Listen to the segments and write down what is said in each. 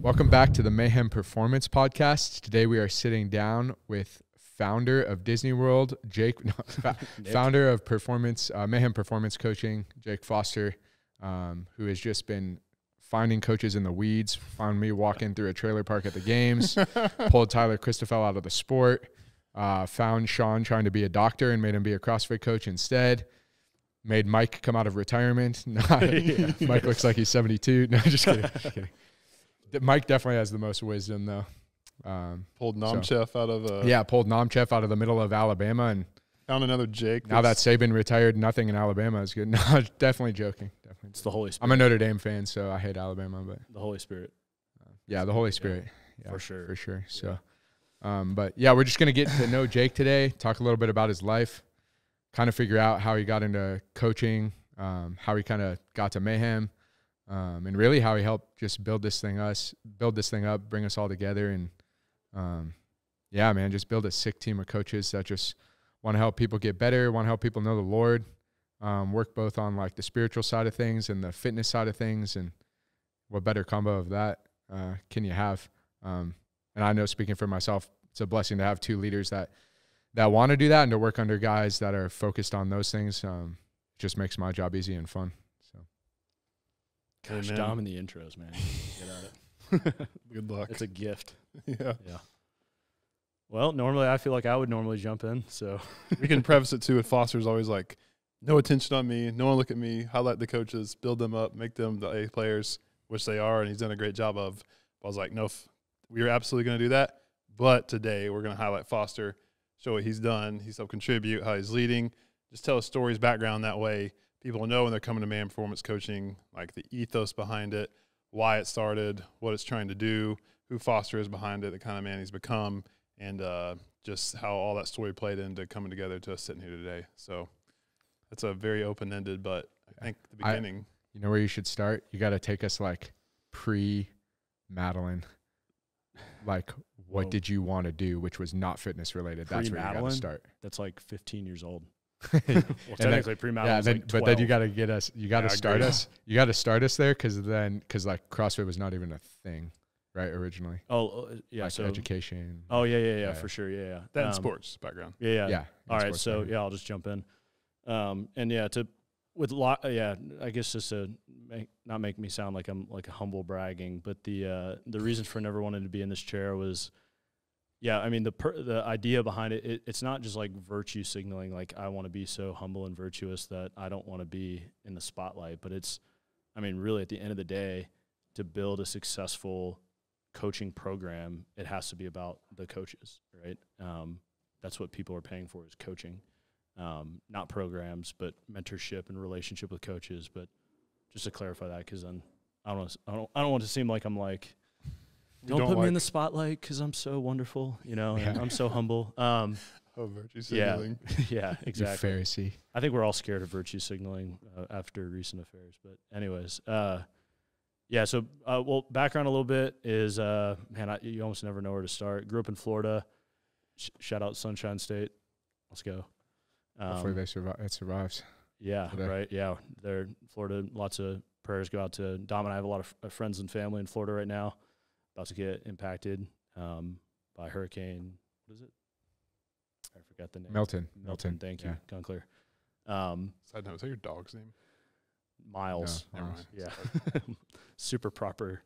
Welcome back to the Mayhem Performance Podcast. Today we are sitting down with founder of Disney World, founder of Mayhem Performance Coaching, Jake Foster, who has just been finding coaches in the weeds, found me walking through a trailer park at the games, pulled Tyler Christoffel out of the sport, found Sean trying to be a doctor and made him be a CrossFit coach instead, made Mike come out of retirement. Mike looks like he's 72. No, just kidding. Mike definitely has the most wisdom, though. Pulled Nomchef out of pulled Nomchef out of the middle of Alabama and found another Jake. Now that Saban retired, nothing in Alabama is good. No, definitely joking. Definitely. It's the Holy Spirit. I'm a Notre Dame fan, so I hate Alabama, but the Holy Spirit. Yeah, the Holy Spirit. Yeah, for sure. For sure. So, but yeah, we're just gonna get to know Jake today. Talk a little bit about his life, kind of figure out how he got into coaching, how he kind of got to Mayhem. And really how he helped just build this thing up, bring us all together. And, yeah, man, just build a sick team of coaches that just want to help people get better, want to help people know the Lord, work both on like the spiritual side of things and the fitness side of things. And what better combo of that can you have? And I know, speaking for myself, it's a blessing to have two leaders that want to do that and to work under guys that are focused on those things. Just makes my job easy and fun. Gosh, Dom in the intros, man. Get at it. Good luck. It's a gift. Yeah. Well, normally I feel like I would normally jump in, so. We can preface it, too, with Foster's always like, no attention on me, no one look at me, highlight the coaches, build them up, make them the A players, which they are, and he's done a great job of. I was like, no, we are absolutely going to do that, but today we're going to highlight Foster, show what he's done, he's helped contribute, how he's leading, just tell his story, his background that way. People know when they're coming to Mayhem Performance Coaching, like the ethos behind it, why it started, what it's trying to do, who Foster is behind it, the kind of man he's become, and just how all that story played into coming together to us sitting here today. So that's a very open-ended, but I think the beginning. You know where you should start? You got to take us like pre-Madeline. Like, what did you want to do, which was not fitness related? That's where you got to start. That's like 15 years old. Well, technically pre-Madeline like 12. But then you got to get us. You got to start us. You got to start us there because like CrossFit was not even a thing, right? Originally. Oh yeah. Like so education. Oh yeah, for sure. Yeah. That and sports background. Yeah. All right. So I'll just jump in. And yeah, I guess just to not make me sound like I'm like a humble bragging, but the reason for never wanting to be in this chair was. Yeah, I mean, the idea behind it, it's not just like virtue signaling, like I want to be so humble and virtuous that I don't want to be in the spotlight. But it's, I mean, really at the end of the day, to build a successful coaching program, it has to be about the coaches, right? That's what people are paying for is coaching, not programs, but mentorship and relationship with coaches. But just to clarify that, because then I don't want to seem like I'm like, Don't put me in the spotlight because I'm so wonderful, and I'm so humble. Virtue signaling. Yeah, exactly. You Pharisee. I think we're all scared of virtue signaling after recent affairs. But anyways, so, background a little bit is, you almost never know where to start. Grew up in Florida. Shout out Sunshine State. Let's go. Hopefully it survives. Yeah, today. Right. Yeah, they're Florida. Lots of prayers go out to Dom and I have a lot of friends and family in Florida right now. About to get impacted by hurricane. What is it? I forgot the name. Milton. Thank you. Gone clear. Side note, is that your dog's name? Miles. No, never mind. Yeah. Super proper,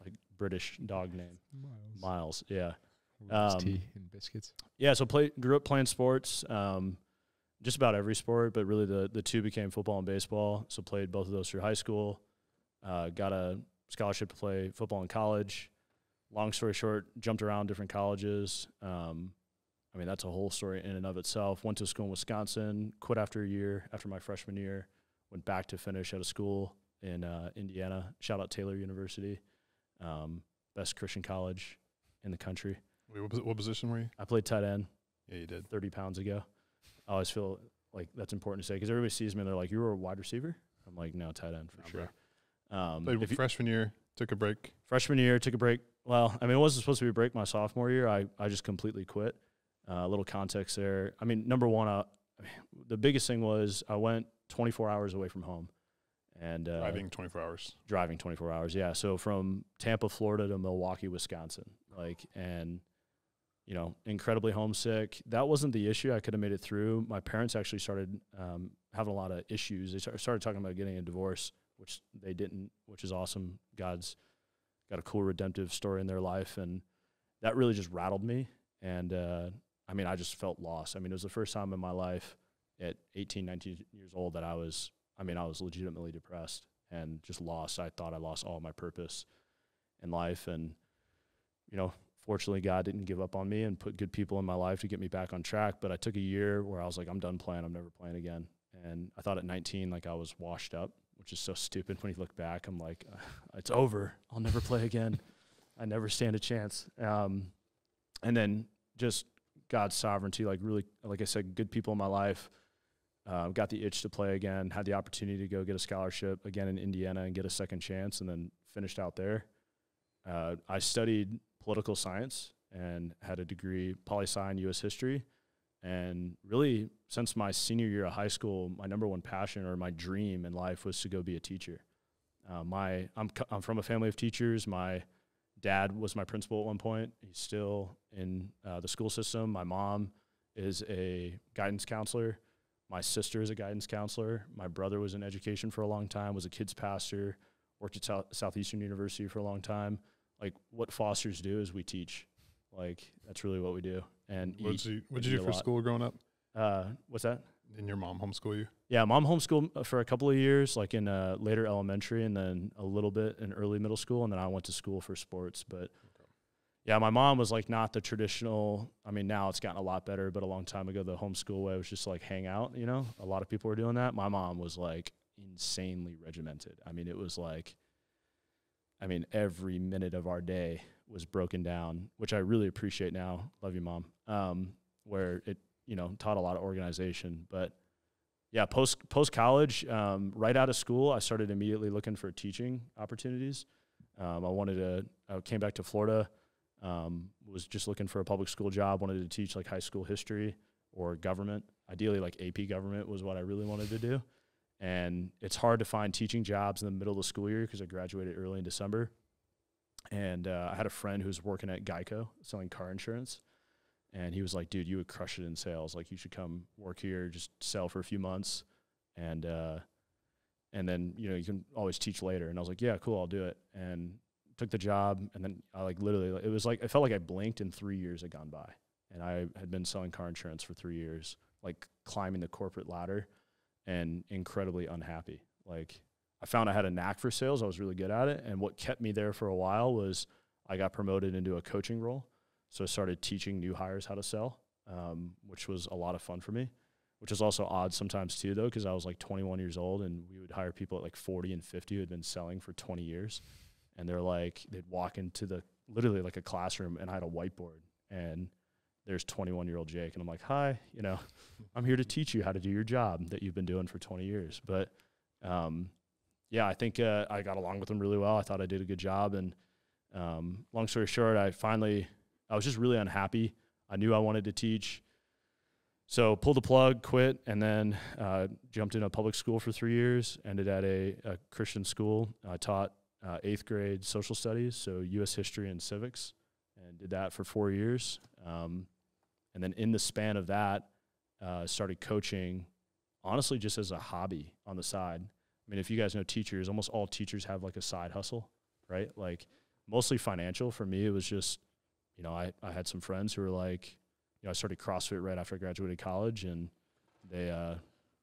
like British dog name. Miles. Yeah. Tea and biscuits. Yeah. So grew up playing sports. Just about every sport, but really the two became football and baseball. So played both of those through high school. Got a scholarship to play football in college. Long story short, jumped around different colleges. I mean, that's a whole story in and of itself. Went to school in Wisconsin, quit after a year, after my freshman year. Went back to finish at a school in Indiana. Shout out Taylor University. Best Christian college in the country. Wait, what position were you? I played tight end. Yeah, you did. 30 pounds ago. I always feel like that's important to say because everybody sees me and they're like, you were a wide receiver? I'm like, no, tight end for sure. Played freshman year, took a break. Freshman year, took a break. Well, I mean, it wasn't supposed to be a break my sophomore year. I just completely quit. A little context there. I mean, number one, the biggest thing was I went 24 hours away from home. And driving 24 hours. Driving 24 hours, yeah. So from Tampa, Florida to Milwaukee, Wisconsin, and you know, incredibly homesick. That wasn't the issue. I could have made it through. My parents actually started having a lot of issues. They started talking about getting a divorce, which they didn't, which is awesome. God's got a cool redemptive story in their life, and that really just rattled me. And I mean, I just felt lost. I mean, it was the first time in my life at 18, 19 years old that I was legitimately depressed and just lost. I thought I lost all my purpose in life. And, you know, fortunately, God didn't give up on me and put good people in my life to get me back on track. But I took a year where I was like, I'm done playing. I'm never playing again. And I thought at 19, like, I was washed up, which is so stupid. When you look back, I'm like, it's over. I'll never play again. I never stand a chance. And then just God's sovereignty, like really, like I said, good people in my life, got the itch to play again, had the opportunity to go get a scholarship again in Indiana and get a second chance, and then finished out there. I studied political science and had a degree, poli-sci in U.S. history. And really, since my senior year of high school, my number one passion or my dream in life was to go be a teacher. I'm from a family of teachers. My dad was my principal at one point. He's still in the school system. My mom is a guidance counselor. My sister is a guidance counselor. My brother was in education for a long time, was a kids pastor, worked at Southeastern University for a long time. Like, what Fosters do is we teach. Like, that's really what we do. And what did you do for school growing up? What's that? Didn't your mom homeschool you? Yeah, mom homeschooled for a couple of years, like in later elementary and then a little bit in early middle school, and then I went to school for sports. But yeah, my mom was like not the traditional. I mean, now it's gotten a lot better, but a long time ago, the homeschool way was just like hang out. You know, a lot of people were doing that. My mom was like insanely regimented. I mean, it was like, every minute of our day was broken down, which I really appreciate now. Love you, Mom. Where it, you know, taught a lot of organization. But yeah, post college, right out of school, I started immediately looking for teaching opportunities. I came back to Florida, was just looking for a public school job, wanted to teach like high school history or government. Ideally, like AP government was what I really wanted to do. And it's hard to find teaching jobs in the middle of the school year because I graduated early in December. And I had a friend who was working at Geico selling car insurance. And he was like, dude, you would crush it in sales. Like, you should come work here, just sell for a few months. And then, you know, you can always teach later. And I was like, yeah, cool, I'll do it. And took the job. And then I like literally, it was like, I felt like I blinked and 3 years had gone by. And I had been selling car insurance for 3 years, like climbing the corporate ladder and incredibly unhappy. Like, I found I had a knack for sales. I was really good at it. And what kept me there for a while was I got promoted into a coaching role. So I started teaching new hires how to sell, which was a lot of fun for me, which is also odd sometimes too, though, because I was like 21 years old and we would hire people at like 40 and 50 who had been selling for 20 years. And they're like, they'd walk into literally like a classroom, and I had a whiteboard, and there's 21-year-old Jake. And I'm like, hi, you know, I'm here to teach you how to do your job that you've been doing for 20 years. But yeah, I think I got along with them really well. I thought I did a good job. And long story short, I was just really unhappy. I knew I wanted to teach. So pulled the plug, quit, and then jumped into a public school for 3 years, ended at a Christian school. I taught 8th grade social studies, so U.S. history and civics, and did that for 4 years. And then in the span of that, started coaching, honestly, just as a hobby on the side. I mean, if you guys know teachers, almost all teachers have like a side hustle, right? Like mostly financial. For me, it was just, you know, I had some friends who were like, you know, I started CrossFit right after I graduated college, and they, I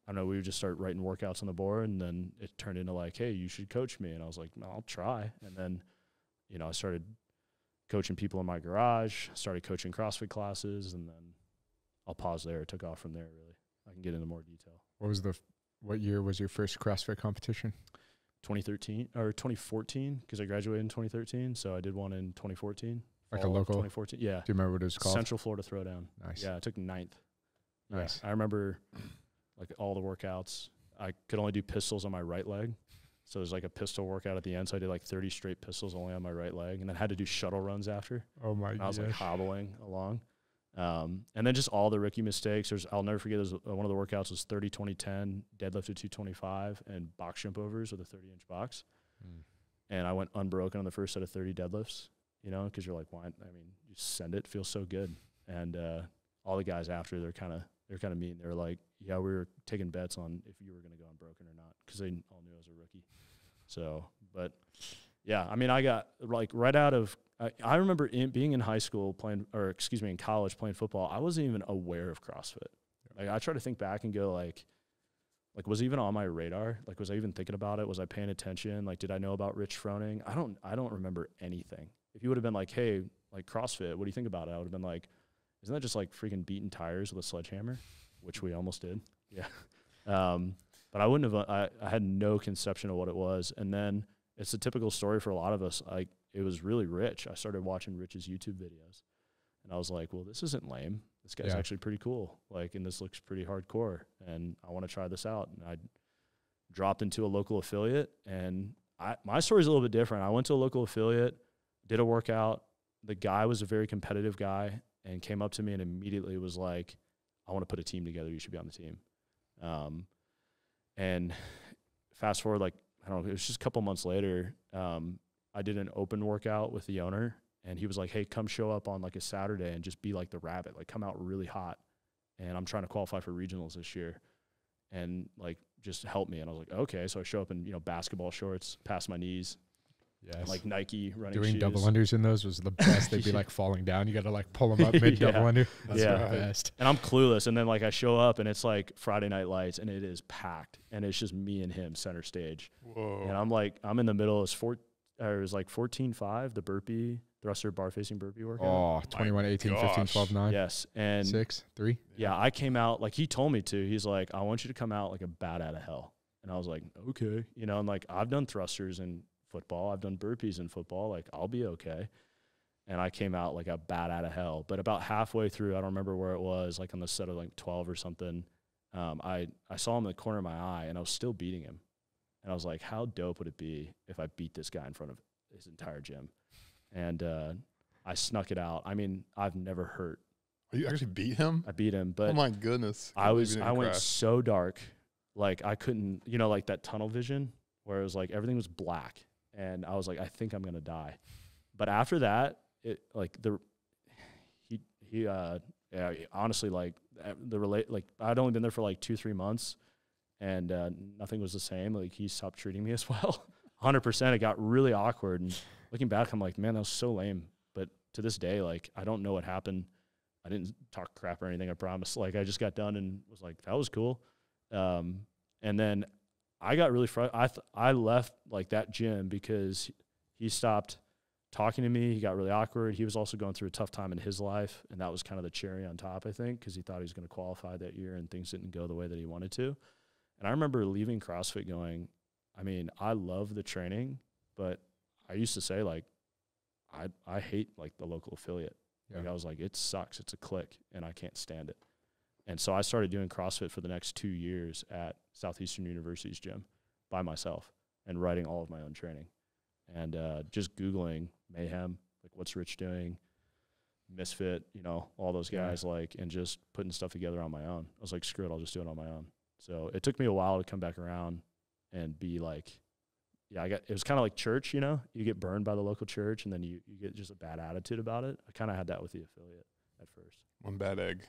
don't know, we would just start writing workouts on the board, and then it turned into like, hey, you should coach me. And I was like, no, I'll try. And then, you know, I started coaching people in my garage, started coaching CrossFit classes, and then I'll pause there. It took off from there, really. I can get into more detail. What year was your first CrossFit competition? 2013 or 2014, because I graduated in 2013. So I did one in 2014. Like a local? 2014, yeah. Do you remember what it was called? Central Florida Throwdown. Nice. Yeah, I took 9th. Nice. Yeah, I remember like all the workouts. I could only do pistols on my right leg. So there's like a pistol workout at the end. So I did like 30 straight pistols only on my right leg, and then had to do shuttle runs after. Oh my god! I was like hobbling along. And then just all the rookie mistakes. I'll never forget, one of the workouts was 30, 20, 10, deadlifted 225, and box jump overs with a 30-inch box. And I went unbroken on the first set of 30 deadlifts, you know, because you're like, why? I mean, you send it, feels so good. And all the guys after, they're kind of mean. They're like, yeah, we were taking bets on if you were going to go unbroken or not, because they all knew I was a rookie. So, but yeah, I mean, I got like right out of, I remember being in high school in college playing football. I wasn't even aware of CrossFit. Like, I try to think back and go like, was it even on my radar? Like, was I even thinking about it? Was I paying attention? Like, did I know about Rich Froning? I don't remember anything. If you would have been like, hey, like CrossFit, what do you think about it? I would have been like, isn't that just like freaking beating tires with a sledgehammer? Which we almost did. Yeah. But I wouldn't have, I had no conception of what it was. And then it's a typical story for a lot of us. Like, it was really Rich. I started watching Rich's YouTube videos, and I was like, well, this isn't lame. This guy's actually pretty cool. Like, and this looks pretty hardcore, and I want to try this out. And I dropped into a local affiliate, and my story's a little bit different. I went to a local affiliate, did a workout. The guy was a very competitive guy and came up to me and immediately was like, I want to put a team together. You should be on the team. And fast forward, like, I don't know, it was just a couple months later, I did an open workout with the owner, and he was like, hey, come show up on like a Saturday and just be like the rabbit, like come out really hot. And I'm trying to qualify for regionals this year, and like, just help me. And I was like, okay. So I show up in, you know, basketball shorts past my knees. Yes. Like Nike running Doing shoes. double unders in those was the best. They'd be like falling down. You got to like pull them up mid double under. That's the best. And I'm clueless. And then like I show up and it's like Friday Night Lights and it is packed and it's just me and him center stage. Whoa. And I'm like, I'm in the middle. It was like 14.5, the burpee thruster bar facing burpee workout. Oh, 21, 18, 15, 12, 9. Yes. And 6, 3. Yeah. I came out like he told me to. He's like, I want you to come out like a bat out of hell. And I was like, okay. You know, and like I've done thrusters and football. I've done burpees in football. Like, I'll be okay. And I came out like a bat out of hell. But about halfway through, I don't remember where it was, like on the set of like 12 or something, I saw him in the corner of my eye, and I was still beating him. And I was like, how dope would it be if I beat this guy in front of his entire gym? And I snuck it out. I mean, I've never hurt. Oh, you actually beat him? I beat him. But oh, my goodness. I went so dark. Like, I couldn't, you know, like that tunnel vision where it was like everything was black. And I was like, I think I'm gonna die. But after that, it like honestly, like I'd only been there for like 2-3 months, and nothing was the same. Like, he stopped treating me as well. 100%. It got really awkward. And looking back, I'm like, man, that was so lame. But to this day, like, I don't know what happened. I didn't talk crap or anything, I promise. Like, I just got done and was like, that was cool. And then I got really frustrated. I left like that gym because he stopped talking to me. He got really awkward. He was also going through a tough time in his life, and that was kind of the cherry on top, I think, because he thought he was going to qualify that year and things didn't go the way that he wanted to. And I remember leaving CrossFit going, I mean, I love the training, but I used to say, like, I hate like the local affiliate. Yeah. Like, I was like, it sucks. It's a clique, and I can't stand it. And so I started doing CrossFit for the next 2 years at Southeastern University's gym by myself and writing all of my own training. And just Googling Mayhem, like, what's Rich doing, Misfit, you know, all those guys, like, and just putting stuff together on my own. I was like, screw it, I'll just do it on my own. So it took me a while to come back around and be like, it was kind of like church, you know? You get burned by the local church, and then you get just a bad attitude about it. I kind of had that with the affiliate at first. One bad egg.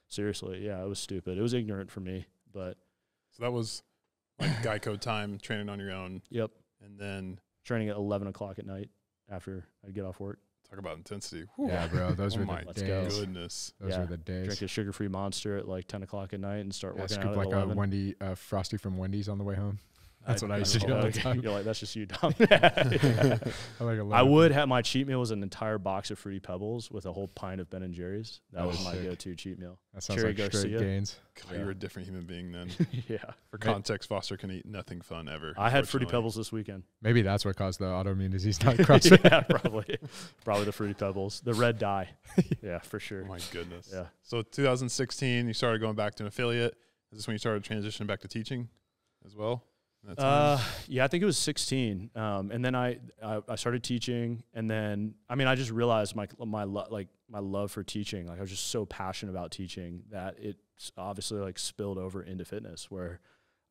Seriously, yeah, it was stupid. It was ignorant for me, but. So that was like Geico time, training on your own. Yep. And then. Training at 11 o'clock at night after I'd get off work. Talk about intensity. Whew. Yeah, bro, those were the days. Goodness. Those were the days. Drink a sugar-free Monster at like 10 o'clock at night and start working scoop out like at 11. a Frosty from Wendy's on the way home. That's what I used to do all the time. You're like, that's just you, Dom. I would have, my cheat meal was an entire box of Fruity Pebbles with a whole pint of Ben & Jerry's. That was my go-to cheat meal. That sounds like straight gains. God, you're a different human being then. Yeah. For context, Foster can eat nothing fun ever. I had Fruity Pebbles this weekend. Maybe that's what caused the autoimmune disease, not CrossFit. Yeah, probably. Probably the Fruity Pebbles. The red dye. Yeah, for sure. Oh, my goodness. Yeah. So 2016, you started going back to an affiliate. Is this when you started transitioning back to teaching as well? that time? Yeah, I think it was 16. And then I started teaching, and then I just realized my love for teaching. Like I was just so passionate about teaching that it's obviously like spilled over into fitness, where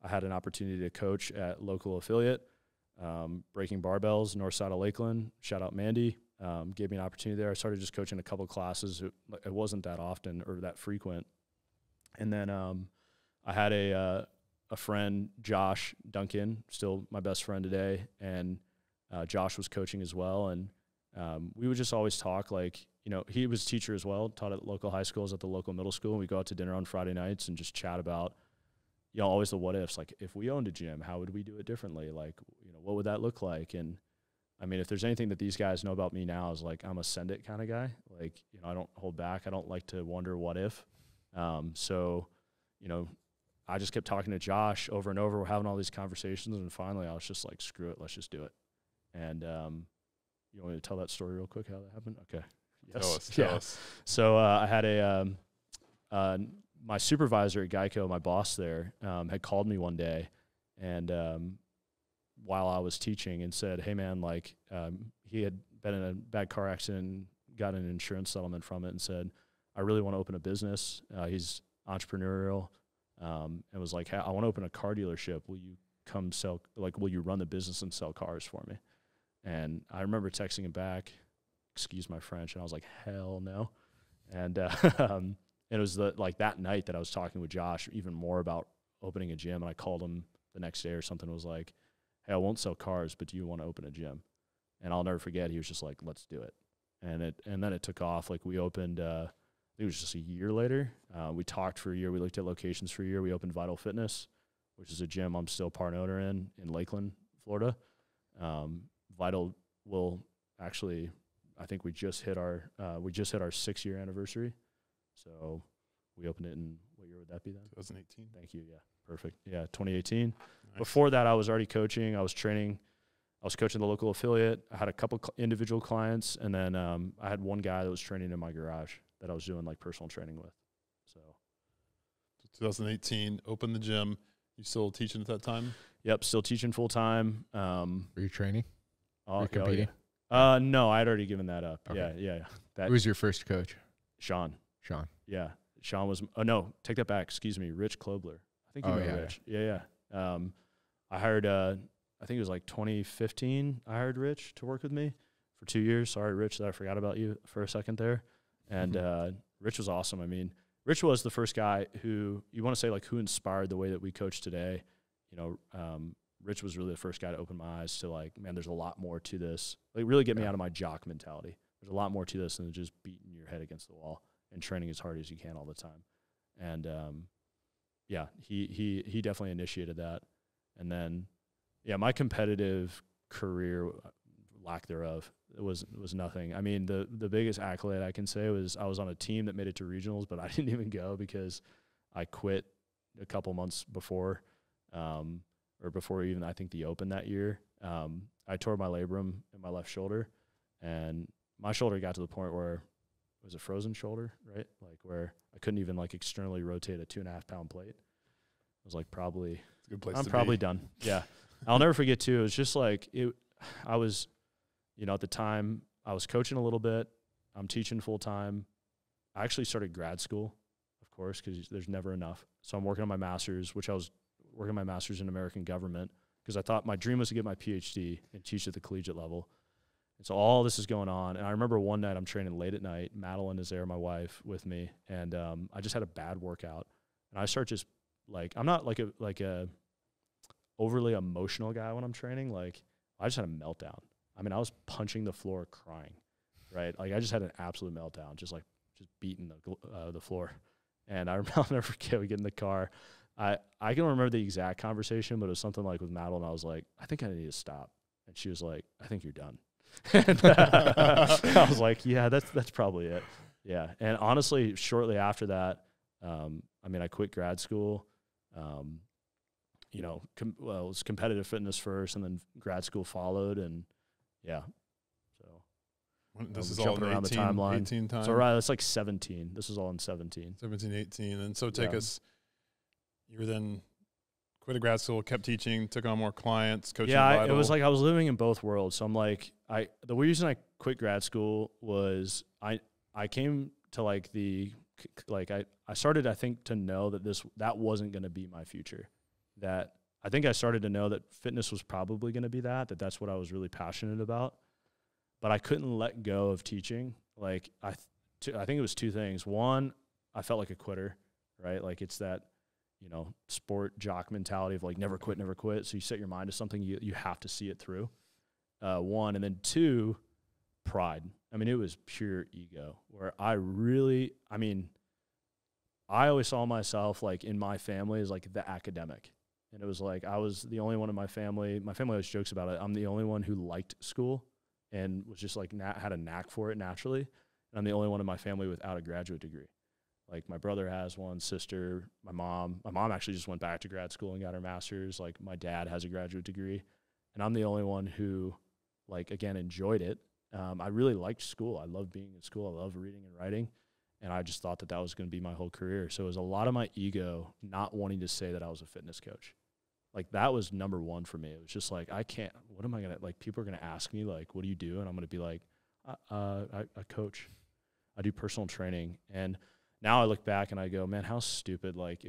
I had an opportunity to coach at local affiliate, Breaking Barbells, north side of Lakeland. Shout out Mandy. Gave me an opportunity there. I started just coaching a couple classes. It wasn't that often or that frequent. And then I had a friend, Josh Duncan, still my best friend today, and Josh was coaching as well. And we would just always talk, like, he was a teacher as well, taught at local high schools, at the local middle school. And we go out to dinner on Friday nights and just chat about, always the what ifs. Like, if we owned a gym, how would we do it differently? Like, what would that look like? And if there's anything that these guys know about me now is, like, I'm a send it kind of guy. Like, I don't hold back. I don't like to wonder what if. So, I just kept talking to Josh over and over. We're having all these conversations, and finally I was just like, screw it, let's just do it. And you want me to tell that story real quick, how that happened? Okay. Yes. Tell us. So I had my supervisor at Geico, my boss there, had called me one day, and while I was teaching, and said, hey, man, like, he had been in a bad car accident, got an insurance settlement from it, and said, I really want to open a business. He's entrepreneurial, and was like, hey, I want to open a car dealership. Will you come will you run the business and sell cars for me? And I remember texting him back, excuse my French, and I was like, hell no. And it was that night that I was talking with Josh even more about opening a gym, and I called him the next day or something, was like, hey, I won't sell cars, but do you want to open a gym? And I'll never forget, he was just like, let's do it. And then it took off. Like, we opened, it was just a year later. We talked for a year. We looked at locations for a year. We opened Vital Fitness, which is a gym I'm still part owner in Lakeland, Florida. Vital will actually, I think we just hit our 6-year anniversary. So we opened it in, what year would that be then? 2018. Thank you. Yeah, perfect. Yeah, 2018. Nice. Before that, I was already coaching. I was training. I was coaching the local affiliate. I had a couple individual clients, and then I had one guy that was training in my garage that I was doing like personal training with. So 2018, opened the gym. You still teaching at that time? Yep, still teaching full time. Were you training? Were you competing? Yeah. No, I had already given that up. Okay. Yeah. Who was your first coach? Sean. Yeah. Sean was. Oh no, take that back. Excuse me, Rich Klobler. I think you know Rich. Yeah. I hired. I think it was like 2015. I hired Rich to work with me for 2 years. Sorry, Rich, that I forgot about you for a second there. And Rich was awesome. I mean, Rich was the first guy who, you want to say, like, who inspired the way that we coach today. Rich was really the first guy to open my eyes to, like, man, there's a lot more to this. Like, really get me out of my jock mentality. There's a lot more to this than just beating your head against the wall and training as hard as you can all the time. And he definitely initiated that. And then, my competitive career, lack thereof, it was nothing. I mean, the biggest accolade I can say was I was on a team that made it to regionals, but I didn't even go because I quit a couple months before, or before even I think the Open that year. I tore my labrum in my left shoulder, and my shoulder got to the point where it was a frozen shoulder, right? Like, where I couldn't even, like, externally rotate a 2.5 pound plate. I was like, probably, it's a good place I'm to probably be. Done. Yeah. I'll never forget too. It was just like I was, at the time I was coaching a little bit. I'm teaching full time. I actually started grad school, of course, because there's never enough. So I'm working on my master's, which I was working my master's in American government, because I thought my dream was to get my PhD and teach at the collegiate level. And so all this is going on. And I remember one night I'm training late at night. Madeline is there, my wife, with me. And I just had a bad workout. And I start just, like, I'm not like a overly emotional guy when I'm training. Like, I just had a meltdown. I mean, I was punching the floor crying, right? Like, I just had an absolute meltdown, just beating the floor. And I'll never forget, we get in the car. I can remember the exact conversation, but it was something like with Madeline. I was like, I think I need to stop. And she was like, I think you're done. And I was like, yeah, that's probably it. Yeah. And honestly, shortly after that, I quit grad school. It was competitive fitness first, and then grad school followed, and so this is all around 18, the timeline. 18 time. So that's like 17. This was all in 17. 17, 18, and so take us. You were then quit grad school, kept teaching, took on more clients, coaching. Yeah, Vital. it was like I was living in both worlds. So I'm like, the reason I quit grad school was I came to like I started, I think, to know that that wasn't going to be my future. That I think I started to know that fitness was probably going to be that's what I was really passionate about. But I couldn't let go of teaching. Like I think it was two things. One, I felt like a quitter, right? Like it's that, sport jock mentality of like never quit, never quit. So you set your mind to something, you have to see it through. One, and then two, pride. I mean, it was pure ego where I always saw myself like in my family as like the academic. And it was like I was the only one in my family. My family always jokes about it. I'm the only one who liked school and was just like had a knack for it naturally. And I'm the only one in my family without a graduate degree. Like my brother has one, sister, my mom. My mom actually just went back to grad school and got her master's. Like my dad has a graduate degree. And I'm the only one who, like, again, enjoyed it. I really liked school. I loved being in school. I loved reading and writing. And I just thought that was going to be my whole career. So it was a lot of my ego not wanting to say that I was a fitness coach. Like that was number one for me. It was just like, I can't, what am I going to, like, people are going to ask me, like, what do you do? And I'm going to be like, I coach. I do personal training. And now I look back and I go, man, how stupid. Like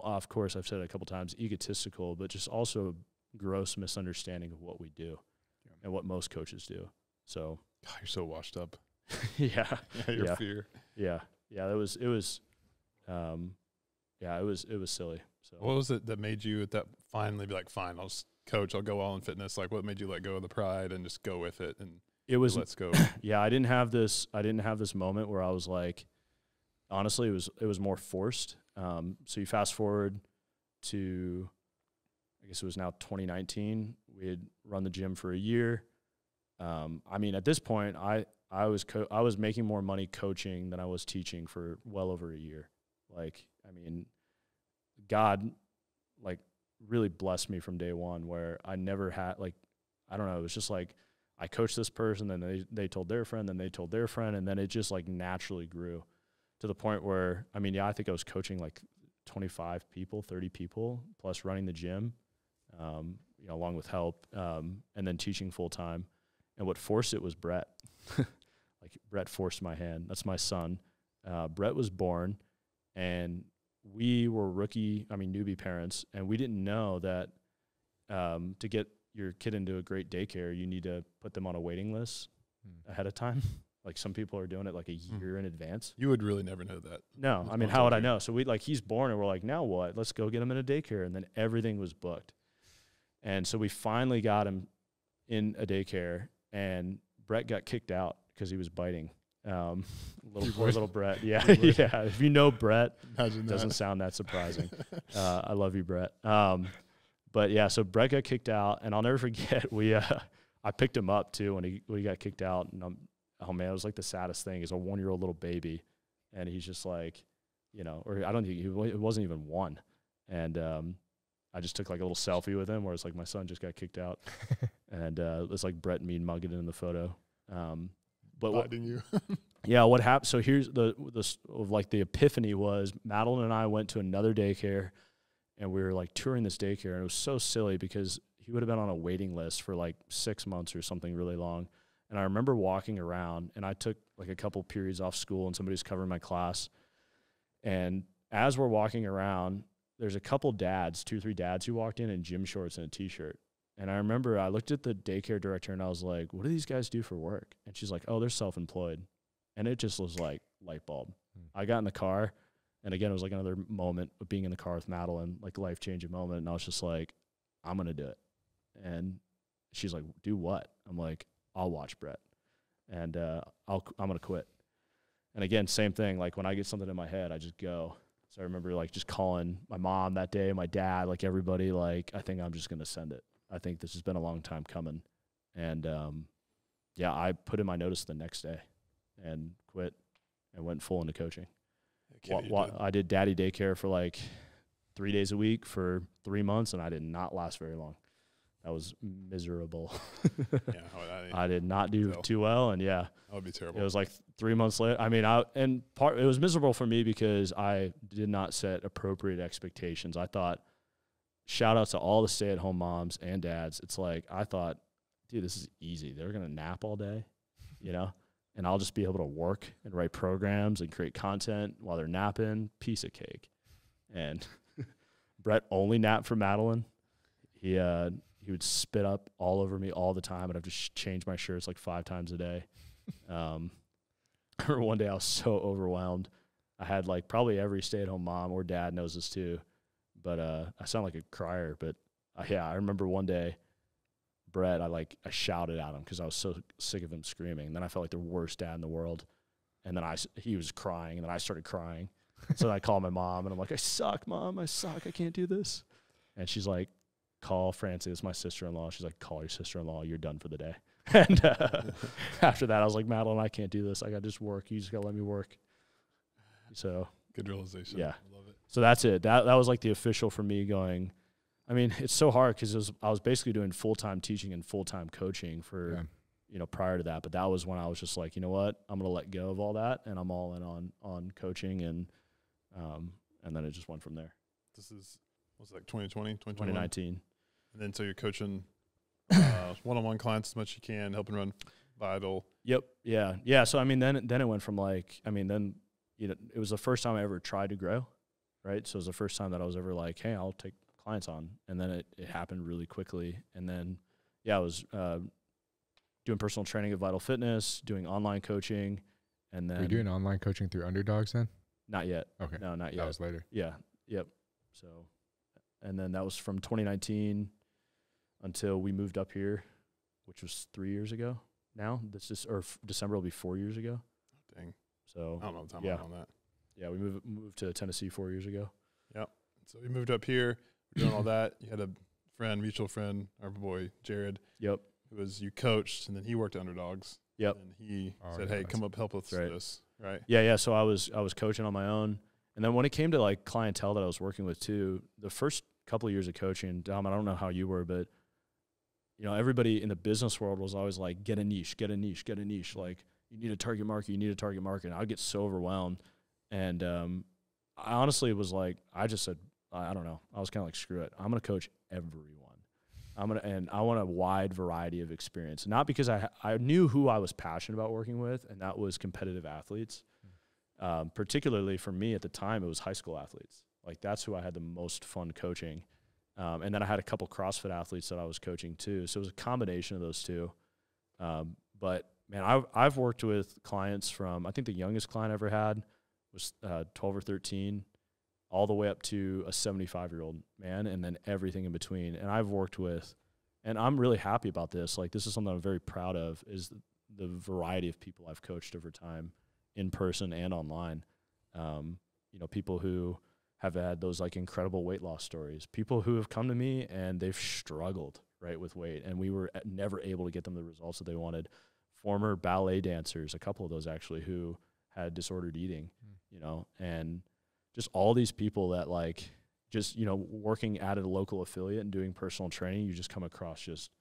of course, I've said it a couple times, egotistical, but just also a gross misunderstanding of what we do and what most coaches do. So. God, you're so washed up. Yeah. Your fear. Yeah. It was silly. So what was it that made you at that finally be like, fine, I'll just coach, I'll go all in fitness? Like what made you let go of the pride and just go with it? And it was, let's go. Yeah. I didn't have this moment where I was like, honestly, it was more forced. So you fast forward to, I guess it was now 2019. We had run the gym for a year. I mean, at this point, I was making more money coaching than I was teaching for well over a year. Like, I mean, God, like, really blessed me from day one where I never had, like, I don't know, it was just like I coached this person, then they told their friend, then they told their friend, and then it just, like, naturally grew to the point where, I mean, yeah, I think I was coaching, like, 25 people, 30 people, plus running the gym, along with help, and then teaching full-time. And what forced it was Brett. Like, Brett forced my hand. That's my son. Brett was born, and we were newbie parents, and we didn't know that to get your kid into a great daycare, you need to put them on a waiting list ahead of time. Like, some people are doing it like a year in advance. You would really never know that. No, I mean, how would I know? So he's born, and we're like, now what? Let's go get him in a daycare. And then everything was booked. And so we finally got him in a daycare, and Brett got kicked out because he was biting. Little Brett. Yeah. Yeah. If you know Brett, it doesn't sound that surprising. I love you, Brett. But yeah, so Brett got kicked out, and I'll never forget, I picked him up too when he got kicked out, and oh man, it was like the saddest thing. He's a 1-year-old little baby, and he's just like, or I don't think it wasn't even one. And I just took like a little selfie with him where it's like my son just got kicked out. And it's like Brett mean mugging in the photo. But what happened? So here's the epiphany was Madeline and I went to another daycare, and we were like touring this daycare, and it was so silly because he would have been on a waiting list for like 6 months or something really long. And I remember walking around, and I took like a couple periods off school, and somebody's covering my class. And as we're walking around, there's a couple dads, 2 or 3 dads who walked in gym shorts and a T-shirt. And I remember I looked at the daycare director, and I was like, what do these guys do for work? And she's like, oh, they're self-employed. And it just was like light bulb. I got in the car, and again, it was like another moment of being in the car with Madeline, like life-changing moment. And I was just like, I'm going to do it. And she's like, do what? I'm like, I'll watch Brett, and I'm going to quit. And again, same thing. Like when I get something in my head, I just go. So I remember like just calling my mom that day, my dad, like everybody, like, I think I'm just going to send it. I think this has been a long time coming. And I put in my notice the next day and quit and went full into coaching. I did daddy daycare for like 3 days a week for 3 months, and I did not last very long. That was miserable. I did not do too well, and that would be terrible. It was like 3 months later. I mean, it was miserable for me because I did not set appropriate expectations. I thought shout out to all the stay-at-home moms and dads. It's like, I thought, dude, this is easy. They're going to nap all day, you know, and I'll just be able to work and write programs and create content while they're napping. Piece of cake. And Brett only napped for Madeline. He would spit up all over me all the time, and I'd just change my shirts like 5 times a day. I remember one day I was so overwhelmed. I had like probably every stay-at-home mom or dad knows this too, but I sound like a crier. But yeah, I remember one day, Brett, I shouted at him because I was so sick of him screaming. And then I felt like the worst dad in the world. And then he was crying, and then I started crying. So then I called my mom, and I'm like, I suck, Mom. I suck. I can't do this. And she's like, call Francie. It's my sister-in-law. She's like, call your sister-in-law. You're done for the day. And after that, I was like, Madeline, I can't do this. I got to just work. You just got to let me work. So good realization. Yeah. I love it. So that's it. That was like the official for me going. I mean, it's so hard because I was basically doing full-time teaching and full-time coaching for, you know, prior to that. But that was when I was just like, you know what, I'm going to let go of all that, and I'm all in on coaching, and then it just went from there. This is, what's it, like 2020, 2019. And then so you're coaching one-on-one clients as much as you can, helping run Vital. Yep. Yeah. Yeah. So, I mean, then it went from like, I mean, then, you know, it was the first time I ever tried to grow, right? So it was the first time that I was ever like, hey, I'll take clients on. And then it happened really quickly. And then, yeah, I was doing personal training at Vital Fitness, doing online coaching. And then. Were you doing online coaching through Underdogs then? Not yet. Okay. No, not yet. That was later. Yeah. Yep. So, and then that was from 2019 until we moved up here, which was 3 years ago now. December will be 4 years ago. Dang. So I don't know the timeline on that. Yeah, we moved to Tennessee 4 years ago. Yep. So you moved up here, doing all that. You had a mutual friend, our boy Jared. Yep. Who you coached, and then he worked at Underdogs. Yep. And he said, "Hey, come up, help us with this." Right. Yeah. So I was coaching on my own, and then when it came to like clientele that I was working with too, the first couple of years of coaching, Dom, I don't know how you were, but you know, everybody in the business world was always like, get a niche, get a niche, get a niche. Like, you need a target market, you need a target market. And I'd get so overwhelmed. And I honestly was like, I just said, I don't know. I was kind of like, screw it. I'm going to coach everyone. And I want a wide variety of experience. Not because I knew who I was passionate about working with, and that was competitive athletes. Particularly for me at the time, it was high school athletes. Like, that's who I had the most fun coaching. And then I had a couple CrossFit athletes that I was coaching too. So it was a combination of those two. But man, I've worked with clients from, I think the youngest client I ever had was 12 or 13, all the way up to a 75-year-old man, and then everything in between. And I've worked with, and I'm really happy about this. Like, this is something I'm very proud of, is the variety of people I've coached over time, in person and online. You know, people who have had those like incredible weight loss stories, people who have come to me and they've struggled, right, with weight, and we were never able to get them the results that they wanted. Former ballet dancers, a couple of those actually, who had disordered eating, you know, and just all these people that like, just, you know, working at a local affiliate and doing personal training, you just come across just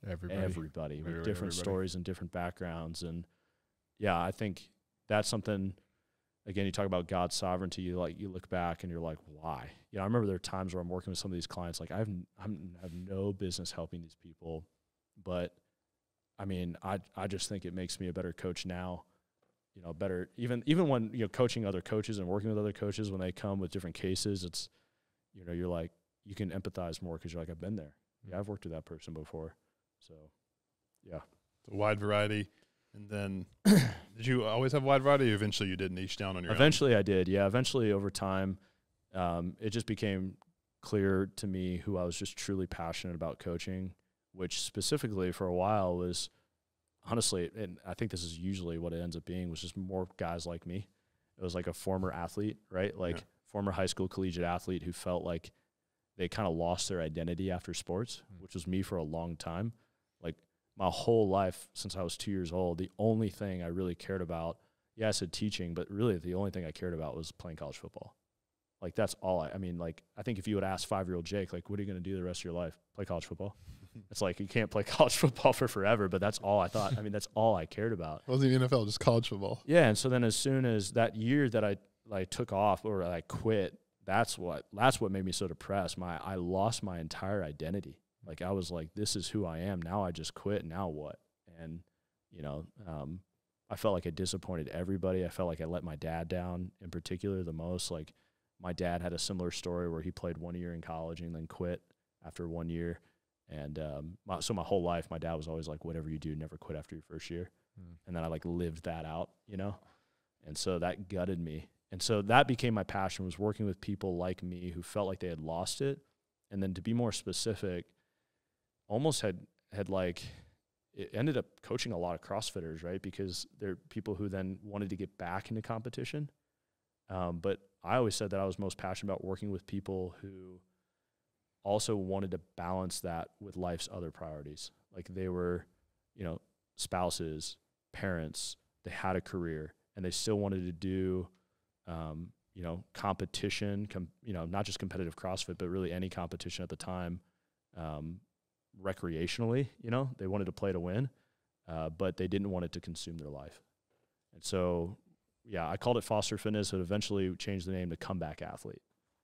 everybody with different stories and different backgrounds. And yeah, I think that's something, again, you talk about God's sovereignty, you look back and you're like, why? You know, I remember there are times where I'm working with some of these clients, like I have no business helping these people, but I mean, I just think it makes me a better coach now, you know, better, even when, you know, coaching other coaches and working with other coaches, when they come with different cases, it's, you know, you're like, you can empathize more because you're like, I've been there. Yeah, I've worked with that person before. So, yeah. It's a wide variety. And then did you always have wide variety, or eventually you did niche down on your Eventually own? I did, yeah. Eventually over time, it just became clear to me who I was just truly passionate about coaching, which specifically for a while was, honestly, and I think this is usually what it ends up being, was just more guys like me. It was like a former athlete, right? Like former high school collegiate athlete who felt like they kind of lost their identity after sports, which was me for a long time. Like my whole life since I was 2 years old, the only thing I really cared about, I said teaching, but really the only thing I cared about was playing college football. Like that's all I mean, like I think if you would ask 5-year-old Jake, like, what are you going to do the rest of your life? Play college football? It's like you can't play college football for forever, but that's all I thought. I mean, that's all I cared about. It wasn't even NFL, just college football. Yeah, and so then as soon as that year that I took off or I quit that's what made me so depressed. I lost my entire identity. Like, I was like, this is who I am. Now I just quit. Now what? And, you know, I felt like I disappointed everybody. I felt like I let my dad down in particular the most. Like, my dad had a similar story where he played 1 year in college and then quit after 1 year. And so my whole life, my dad was always like, whatever you do, never quit after your first year. And then I, like, lived that out, you know? And so that gutted me. And so that became my passion, was working with people like me who felt like they had lost it. And then, to be more specific, almost had like, it ended up coaching a lot of CrossFitters, right? Because they're people who then wanted to get back into competition. But I always said that I was most passionate about working with people who also wanted to balance that with life's other priorities. Like, they were, you know, spouses, parents, they had a career, and they still wanted to do, you know, competition, you know, not just competitive CrossFit, but really any competition at the time, recreationally. You know, they wanted to play to win, but they didn't want it to consume their life. And so, yeah, I called it Foster Fitness, but eventually changed the name to Comeback Athlete.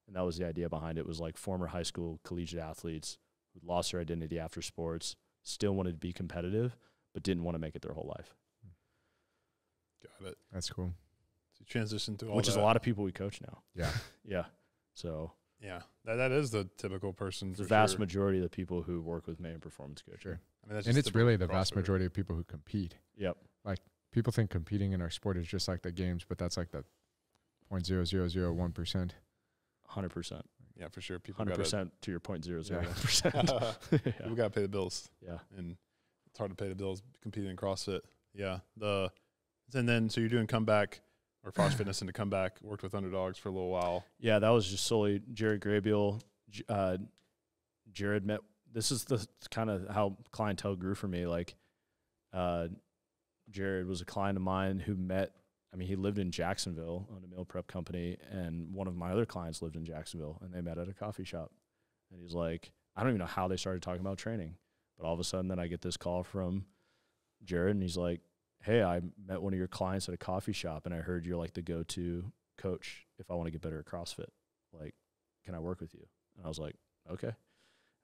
And that was the idea behind it, was like former high school collegiate athletes who lost their identity after sports, still wanted to be competitive, but didn't want to make it their whole life. Got it. That's cool. So you transition to all Which is a lot of people we coach now. Yeah. Yeah. So Yeah, that is the typical person. the vast majority of the people who work with Mayhem Performance Coaching. Sure. I mean, that's And just it's really the typical vast CrossFitter. majority of people who compete. Yep. People think competing in our sport is just like the games, but that's like the 0.0001%. 100%. Yeah, for sure. People 100% to your 0.001%. People got to pay the bills. Yeah. And it's hard to pay the bills competing in CrossFit. Yeah. And then, so you're doing comeback or Foster Fitness into comeback, worked with underdogs for a little while. Yeah, that was just solely Jared Graybiel. Jared met, this is the kind of how clientele grew for me. Like, Jared was a client of mine who met, I mean, he lived in Jacksonville, owned a meal prep company, and one of my other clients lived in Jacksonville, and they met at a coffee shop. And he's like, I don't even know how they started talking about training, but all of a sudden then I get this call from Jared, and he's like, hey, I met one of your clients at a coffee shop, and I heard you're like the go-to coach if I want to get better at CrossFit. Like, can I work with you? And I was like, okay.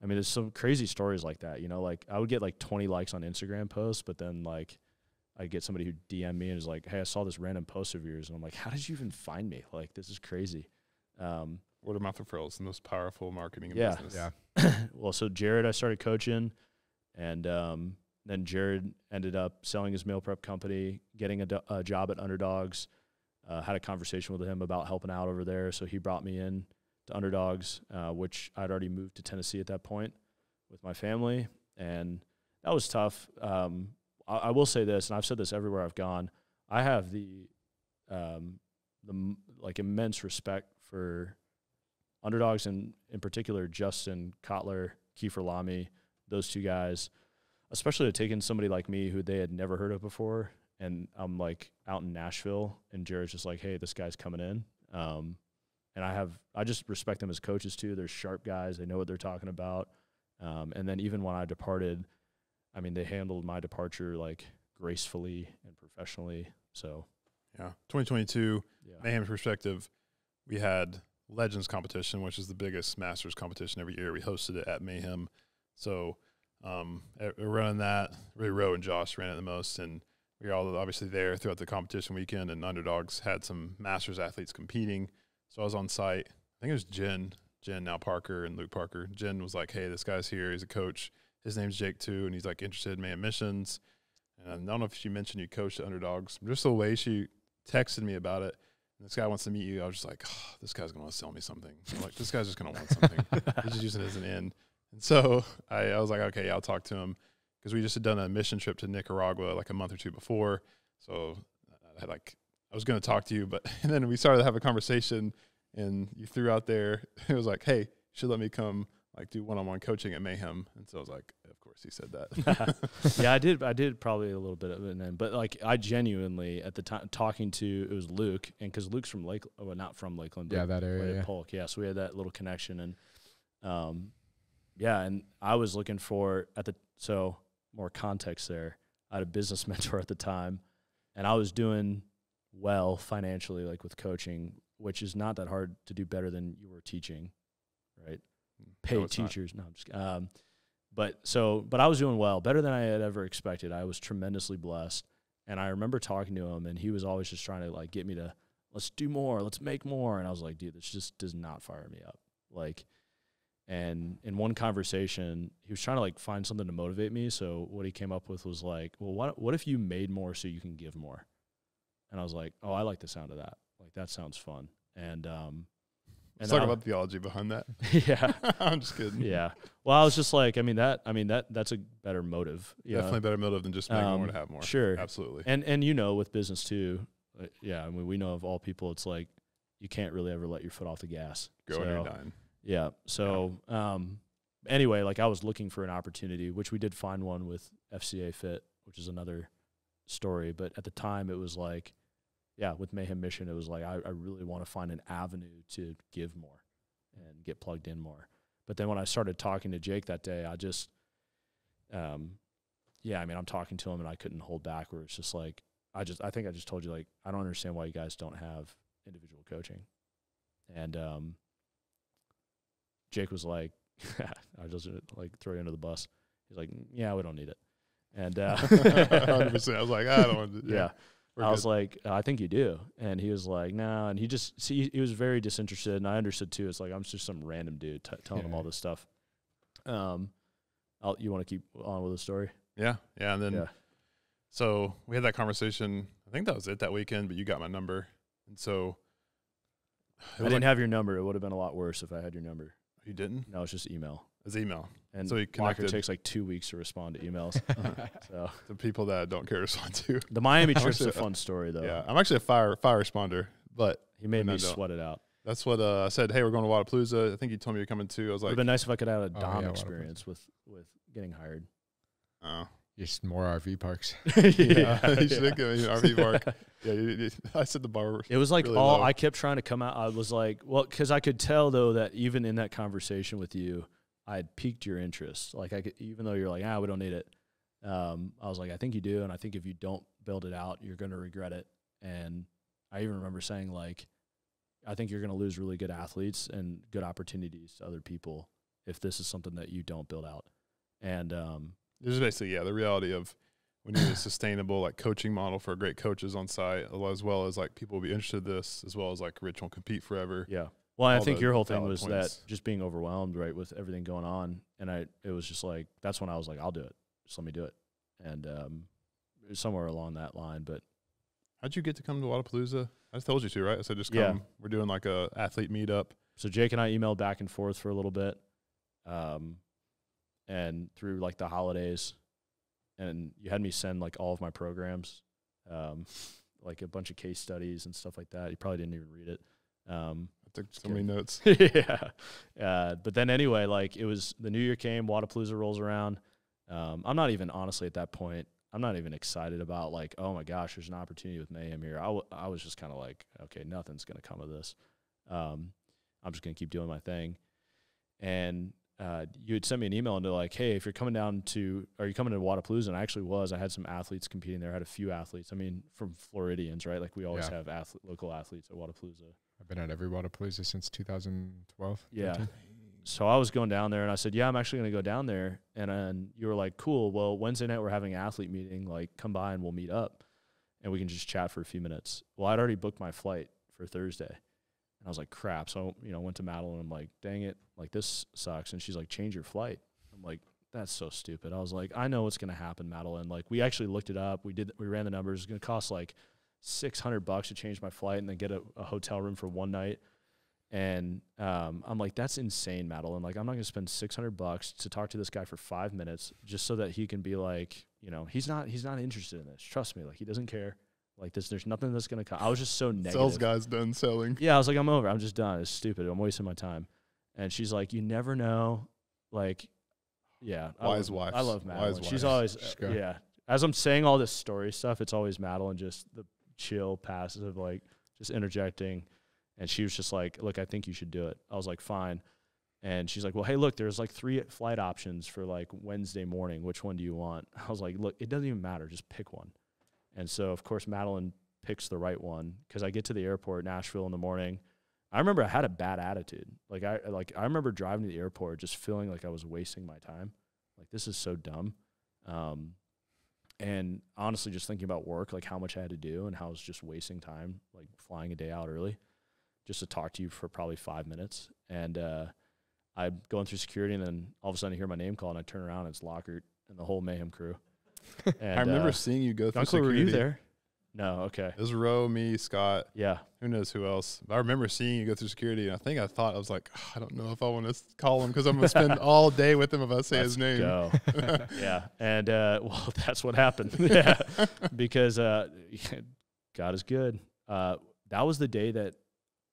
I mean, there's some crazy stories like that, you know, like I would get like 20 likes on Instagram posts, but then like I get somebody who DM me and is like, hey, I saw this random post of yours. And I'm like, how did you even find me? Like, this is crazy. Word of mouth referrals, the most powerful marketing in Yeah. business. Yeah. Well, so Jared, I started coaching, and then Jared ended up selling his meal prep company, getting a job at Underdogs. Had a conversation with him about helping out over there. So he brought me in to Underdogs, which I'd already moved to Tennessee at that point with my family. And that was tough. I will say this, and I've said this everywhere I've gone. I have the like immense respect for Underdogs, and in particular Justin Kotler, Kiefer Lamy, those two guys, especially to take in somebody like me who they had never heard of before. And I'm like out in Nashville, and Jared's just like, hey, this guy's coming in. And I just respect them as coaches too. They're sharp guys. They know what they're talking about. And then even when I departed, I mean, they handled my departure like gracefully and professionally. So, Yeah. 2022, yeah. Mayhem's perspective, we had Legends competition, which is the biggest masters competition every year. We hosted it at Mayhem. So running that, really Roe and Josh ran it the most, and we were all obviously there throughout the competition weekend, and Underdogs had some masters athletes competing. So I was on site. I think it was Jen, now Parker, and Luke Parker. Jen was like, hey, this guy's here. He's a coach. His name's Jake too, and he's like interested in Mayhem missions. And I don't know if she mentioned you coached at Underdogs. Just the way she texted me about it, and this guy wants to meet you, I was just like, oh, this guy's going to want to sell me something. I'm like, this guy's just going to want something. He's just using it as an end. And so I was like, okay, yeah, I'll talk to him, because we just had done a mission trip to Nicaragua like a month or two before. So I was going to talk to you, but and then we started to have a conversation, and you threw out there, it was like, hey, you should let me come like do one-on-one coaching at Mayhem. And so I was like, of course he said that. Yeah, I did probably a little bit of it then, but like I genuinely at the time talking to, it was Luke, and because Luke's from not from Lakeland, but that area. Yeah. Polk. Yeah, so we had that little connection, and yeah, and I was looking for so more context there. I had a business mentor at the time, and I was doing well financially, like with coaching, which is not that hard to do better than you were teaching, right? Paid teachers. No, I'm just but I was doing well, better than I had ever expected. I was tremendously blessed. And I remember talking to him, and he was always just trying to like get me to, let's do more, let's make more. And I was like, dude, this just does not fire me up. Like, and in one conversation, he was trying to like find something to motivate me. So what he came up with was like, well, what if you made more so you can give more? And I was like, oh, I like the sound of that. Like, that sounds fun. And let's talk about the theology behind that. Yeah. I'm just kidding. Yeah. Well, I was just like, that's a better motive. Definitely a better motive than just make more to have more. Sure. Absolutely. And with business too, we know of all people, it's like you can't really ever let your foot off the gas. Go on your dime. Yeah. So, anyway, like I was looking for an opportunity, which we did find one with FCA Fit, which is another story. But at the time it was like, with Mayhem Mission, it was like, I really want to find an avenue to give more and get plugged in more. But then when I started talking to Jake that day, I just, I'm talking to him and I couldn't hold back, where it's just like, I think I just told you, like, I don't understand why you guys don't have individual coaching. And, Jake was like, I just like throw you under the bus. He's like, yeah, we don't need it. And 100%. I was like, I don't want to. Yeah. I was like, I think you do. And he was like, no. And he was very disinterested. And I understood too. It's like, I'm just some random dude telling him all this stuff. You want to keep on with the story? Yeah. Yeah. And then, so we had that conversation. I think that was it that weekend, but you got my number. And so I didn't have your number. It would have been a lot worse if I had your number. You didn't? No, it's just email. It's email. And so Walker takes like 2 weeks to respond to emails. So the people that I don't care to respond to. The Miami trip's a fun story, though. Yeah, I'm actually a fire responder, but he made me sweat it out. That's what I said. Hey, we're going to Wadapalooza. I think you told me you're coming too. I was like, it'd been nice if I could have a Dom experience with getting hired. Oh, just more RV parks. You should get an RV park. Yeah, I said the bar. It was like really low. I kept trying to come out. I was like, well, because I could tell though that even in that conversation with you, I had piqued your interest. Like even though you're like, we don't need it. I was like, I think you do, and I think if you don't build it out, you're going to regret it. And I even remember saying like, I think you're going to lose really good athletes and good opportunities to other people if this is something that you don't build out. And there's basically the reality of we need a sustainable like coaching model for great coaches on site, as well as like people will be interested in this, as well as like Rich won't compete forever. Yeah. Well, I think your whole thing was that just being overwhelmed, right, with everything going on. And it was just like, that's when I was like, I'll do it. Just let me do it. And it was somewhere along that line. But how'd you get to come to Wadapalooza? I just told you to, right? I said just come. Yeah. We're doing like a athlete meetup. So Jake and I emailed back and forth for a little bit. And through like the holidays, and you had me send like all of my programs, like a bunch of case studies and stuff like that. You probably didn't even read it. I took so many notes. Yeah. But then anyway, like it was the new year came, Wadapalooza rolls around. I'm not even honestly at that point, I'm not even excited about like, oh my gosh, there's an opportunity with Mayhem here. I was just kind of like, okay, nothing's going to come of this. I'm just going to keep doing my thing. And you had sent me an email and they're like, hey, if you're coming are you coming to Wadapalooza? And I actually was. I had some athletes competing there. I had a few athletes. I mean, from Floridians, right? Like we always have local athletes at Wadapalooza. I've been at every Wadapalooza since 2012. Yeah. 13. So I was going down there and I said, yeah, I'm actually going to go down there. And then you were like, cool. Well, Wednesday night we're having an athlete meeting. Like come by and we'll meet up and we can just chat for a few minutes. Well, I'd already booked my flight for Thursday. And I was like, crap. So, went to Madeline. I'm like, dang it. Like, this sucks. And she's like, change your flight. I'm like, that's so stupid. I was like, I know what's going to happen, Madeline. Like, we actually looked it up. We ran the numbers. It's going to cost like $600 to change my flight and then get a hotel room for one night. And I'm like, that's insane, Madeline. Like, I'm not going to spend $600 to talk to this guy for 5 minutes just so that he can be like, he's not interested in this. Trust me. Like, he doesn't care. Like this, there's nothing that's going to come. I was just so negative. Sales guy's done selling. Yeah, I was like, I'm over. I'm just done. It's stupid. I'm wasting my time. And she's like, you never know. Like, yeah. Wise wife. I love Madeline. She's always, As I'm saying all this story stuff, it's always Madeline, just the chill, passive, like just interjecting. And she was just like, look, I think you should do it. I was like, fine. And she's like, well, hey, look, there's like 3 flight options for like Wednesday morning. Which one do you want? I was like, look, it doesn't even matter. Just pick one. And so, of course, Madeline picks the right one, because I get to the airport, Nashville, in the morning. I remember I had a bad attitude. I remember driving to the airport just feeling like I was wasting my time. Like, this is so dumb. And honestly, just thinking about work, like how much I had to do and how I was just wasting time, like flying a day out early just to talk to you for probably 5 minutes. And I'm going through security, and then all of a sudden I hear my name called, and I turn around, and it's Lockhart and the whole Mayhem crew. And, I remember seeing you go through Uncle, security. were you there? No, okay. It was Roe, me, Scott. Yeah. Who knows who else? But I remember seeing you go through security, and I was like, I don't know if I want to call him, because I'm going to spend all day with him if I say his name. Go. Yeah. And, well, that's what happened. Yeah. Because God is good. That was the day that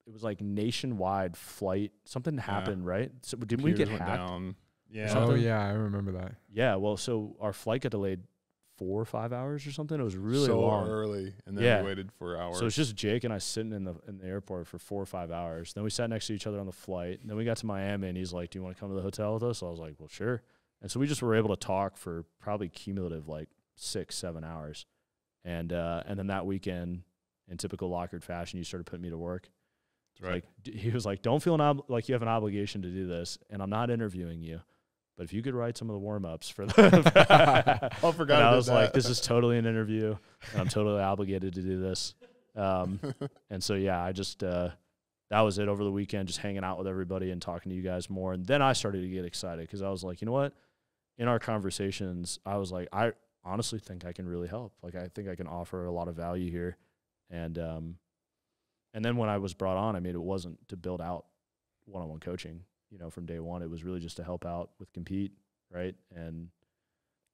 it was like nationwide flight. Something happened, right? So didn't we get Computers went hacked? down. Yeah. Oh, yeah, I remember that. Yeah. Well, so our flight got delayed 4 or 5 hours or something. It was really so long. early, and then Yeah. we waited for hours. So it's just Jake and I sitting in the airport for 4 or 5 hours. Then we sat next to each other on the flight. And then we got to Miami, and he's like, "Do you want to come to the hotel with us?" So I was like, "Well, sure." And so we just were able to talk for probably cumulative like 6-7 hours. And then that weekend, in typical Lockhart fashion, you started putting me to work. That's right. Like, he was like, "Don't feel like you have an obligation to do this, and I'm not interviewing you. But if you could write some of the warm-ups for the I forgot. and I about was that. like, this is totally an interview, and I'm totally obligated to do this. And so, yeah, I just that was it over the weekend, just hanging out with everybody and talking to you guys more. And then I started to get excited, because I was like, you know what? In our conversations, I was like, I honestly think I can really help. Like, I think I can offer a lot of value here. And then when I was brought on, I mean, it wasn't to build out one-on-one coaching. You know, from day one, it was really just to help out with compete, right? And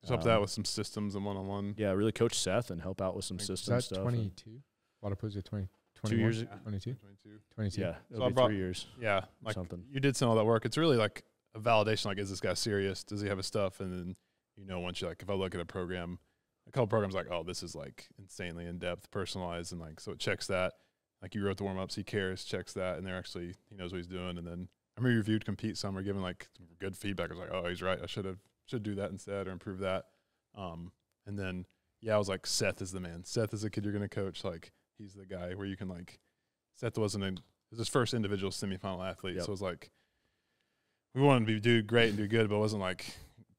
just help that with some systems and one-on-one. yeah, really coach Seth and help out with some system Is that stuff. 22? Wadapalooza 20, 2 years, 22? 22. 22. yeah, So it'll I be brought- 3 years. Yeah, like Something. you did some of that work. It's really like a validation. Like, is this guy serious? Does he have his stuff? And then, once you like, if I look at a couple programs, like, oh, this is like insanely in depth, personalized, and like, so it checks that. Like, you wrote the warm ups, he cares, checks that, and he knows what he's doing. And then I remember you reviewed Compete some, or giving like good feedback. I was like, oh, he's right. I should do that instead, or improve that. And then I was like, Seth is the man. Seth is the kid you're going to coach. Like, he's the guy where you can like. Seth was his first individual semifinal athlete, Yep. so it was like we wanted to do great and do good, but it wasn't like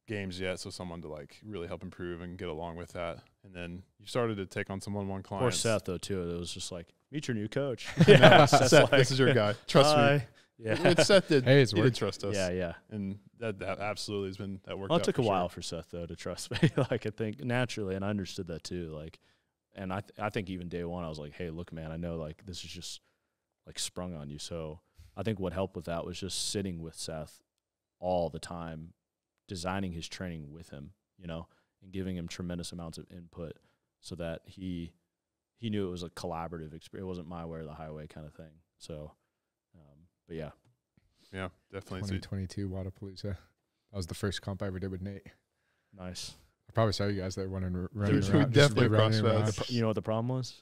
games yet. So someone to like really help improve and get along with that. And then you started to take on some one-on-one Poor clients. Seth, though, too. It was just like, meet your new coach. Yeah, Seth's Seth, like, this is your guy. Trust me. "Hi." Yeah. Which Seth did. Hey, it's he did worked. trust us. Yeah. And that absolutely has been that worked. Well, out it took a for while sure. for Seth, though, to trust me. Like, I think naturally, and I understood that too. Like, and I think even day one, I was like, hey, look, man, I know like this is just like sprung on you. So I think what helped with that was just sitting with Seth all the time, designing his training with him, and giving him tremendous amounts of input so that he knew it was a collaborative experience. It wasn't my way or the highway kind of thing. So, but yeah. Yeah, definitely. 2022 Wadapalooza. That was the first comp I ever did with Nate. Nice. I probably saw you guys there running We around. just definitely running crossed around. paths. You know what the problem was?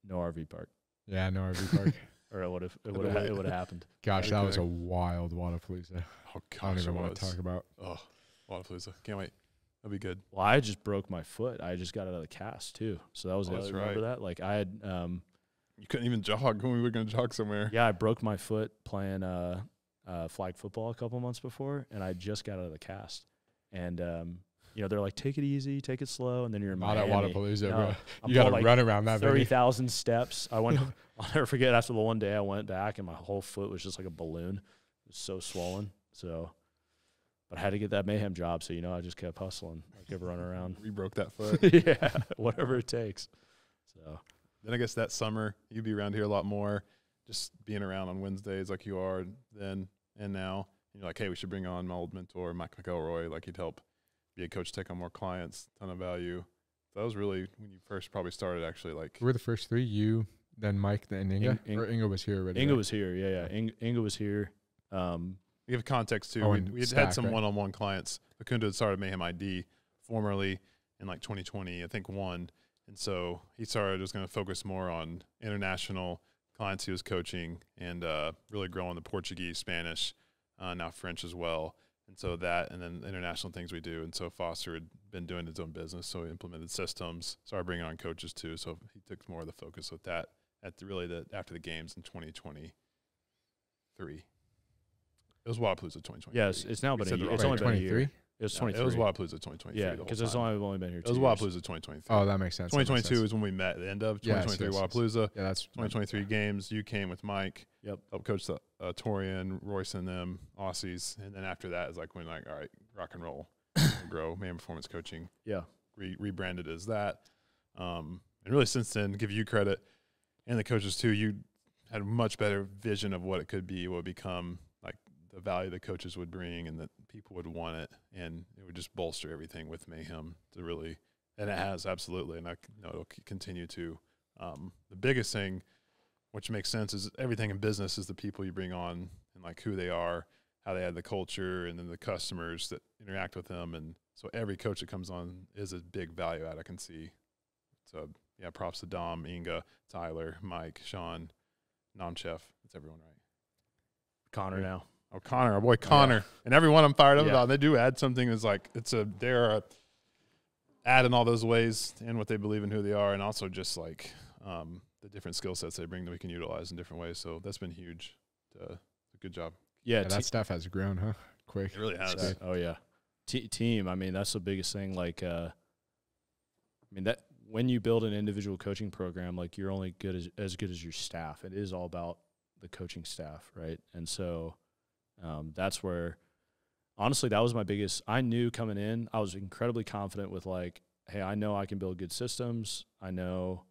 No RV park. Yeah, no RV park. Or it would have happened. Gosh, Yeah, that was a correct. wild Wadapalooza. Oh gosh, I don't even it want to was. talk about. Oh, Wadapalooza. Can't wait. That'll be good. Well, I just broke my foot. I just got out of the cast too. So that was Oh, the that's other. Remember that? Like I had, You couldn't even jog when we were going to jog somewhere. yeah, I broke my foot playing flag football a couple months before, and I just got out of the cast. And they're like, take it easy, take it slow, and then you're in Not at Miami. Wadapalooza, No, bro. I'm You got to pulling, like, run around that baby. 30,000 steps. I went. I'll never forget. After the one day, I went back, and my whole foot was just like a balloon. It was so swollen. So, but I had to get that Mayhem job. So I just kept hustling. I kept running around. We broke that foot. Yeah, whatever it takes. So Then I guess that summer you'd be around here a lot more, just being around on Wednesdays like you are then and now. And you're like, hey, we should bring on my old mentor, Mike McElroy. Like, he'd help be a coach, take on more clients, ton of value. So that was really when you first probably started, actually. Like, We were the first three. You, then Mike, then Inga. Or Inga was here already. Inga right? was here. Yeah. Inga was here. to give context too, Oh, we and had Stack, had some right? one-on-one clients. Akunda had started Mayhem ID formerly in like 2020, I think one. And so he started just going to focus more on international clients he was coaching and really growing the Portuguese, Spanish, now French as well. And so that, and then international things we do. And so Foster had been doing his own business, so he implemented systems. Started bringing on coaches too. So he took more of the focus with that after the games in 2023. It was Wapalooza 2023. Yes, it's now been a year. It's only been a year. It was 23. It was Wapalooza 2023. Yeah, because it's only been here 2 It was years. Wapalooza 2023. Oh, that makes sense. 2022 is when we met at the end of 2023 yes. Wapalooza. Yeah, that's 2023 games. You came with Mike. Yep. Helped coach the Torian, Royce, and them Aussies. And then after that is like when all right, rock and roll, we'll grow. Man Performance Coaching. Yeah. Rebranded as that. And really since then, give you credit and the coaches too. You had a much better vision of what it could be, what it would become, like the value the coaches would bring, and that people would want it, and it would just bolster everything with Mayhem to really. And it has, absolutely, and I know it'll continue to. The biggest thing, which makes sense, is everything in business is the people you bring on and like who they are, how they add the culture, and then the customers that interact with them. And so every coach that comes on is a big value add I can see. So, yeah, props to Dom, Inga, Tyler, Mike, Sean, Chef. That's everyone, right? Connor now. Oh, Connor, our boy Connor. Yeah. And everyone I'm fired up Yeah. about. They do add something that's like, they're add in all those ways and what they believe in who they are, and also just like the different skill sets they bring that we can utilize in different ways. So that's been huge. Good job. Yeah, that stuff has grown, huh? Quick. It really has. Oh yeah, team. I mean, that's the biggest thing. Like, I mean that when you build an individual coaching program, like you're only as good as your staff. It is all about the coaching staff, right? And so that's where, honestly, that was my biggest. I knew coming in, I was incredibly confident with like, hey, I know I can build good systems. I know,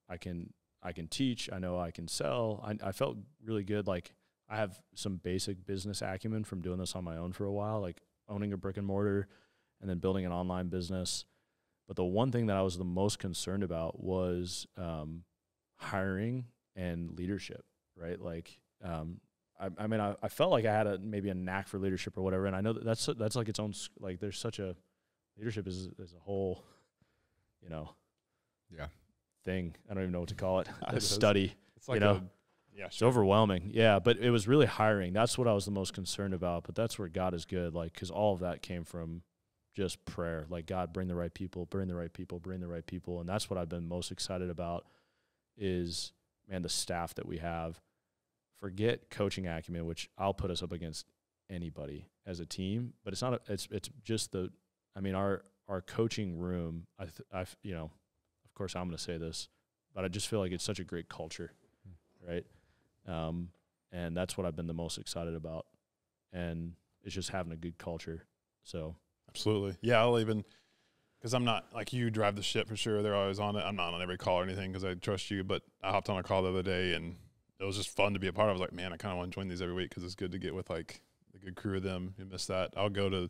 I can teach. I know I can sell. I felt really good. Like I have some basic business acumen from doing this on my own for a while, like owning a brick and mortar and then building an online business. But the one thing that I was the most concerned about was hiring and leadership, right? Like, I mean, I felt like I had maybe a knack for leadership or whatever, and I know that's like its own, like there's such a, leadership is a whole, thing. I don't even know what to call it. A study. It's like it's overwhelming. Yeah, but it was really hiring. That's what I was the most concerned about. But that's where God is good, like because all of that came from just prayer. Like God, bring the right people, bring the right people, bring the right people, and that's what I've been most excited about. Is man, the staff that we have. Forget coaching acumen, which I'll put us up against anybody as a team, but it's not. It's just the. I mean, our coaching room. Of course, I'm going to say this, but I just feel like it's such a great culture, right? And that's what I've been the most excited about, and it's just having a good culture. So absolutely, yeah. I'll even because I'm not like you drive the ship for sure. They're always on it. I'm not on every call or anything because I trust you. But I hopped on a call the other day and it was just fun to be a part of. I was like, man, I kind of want to join these every week because it's good to get with like a good crew of them. You miss that. I'll go to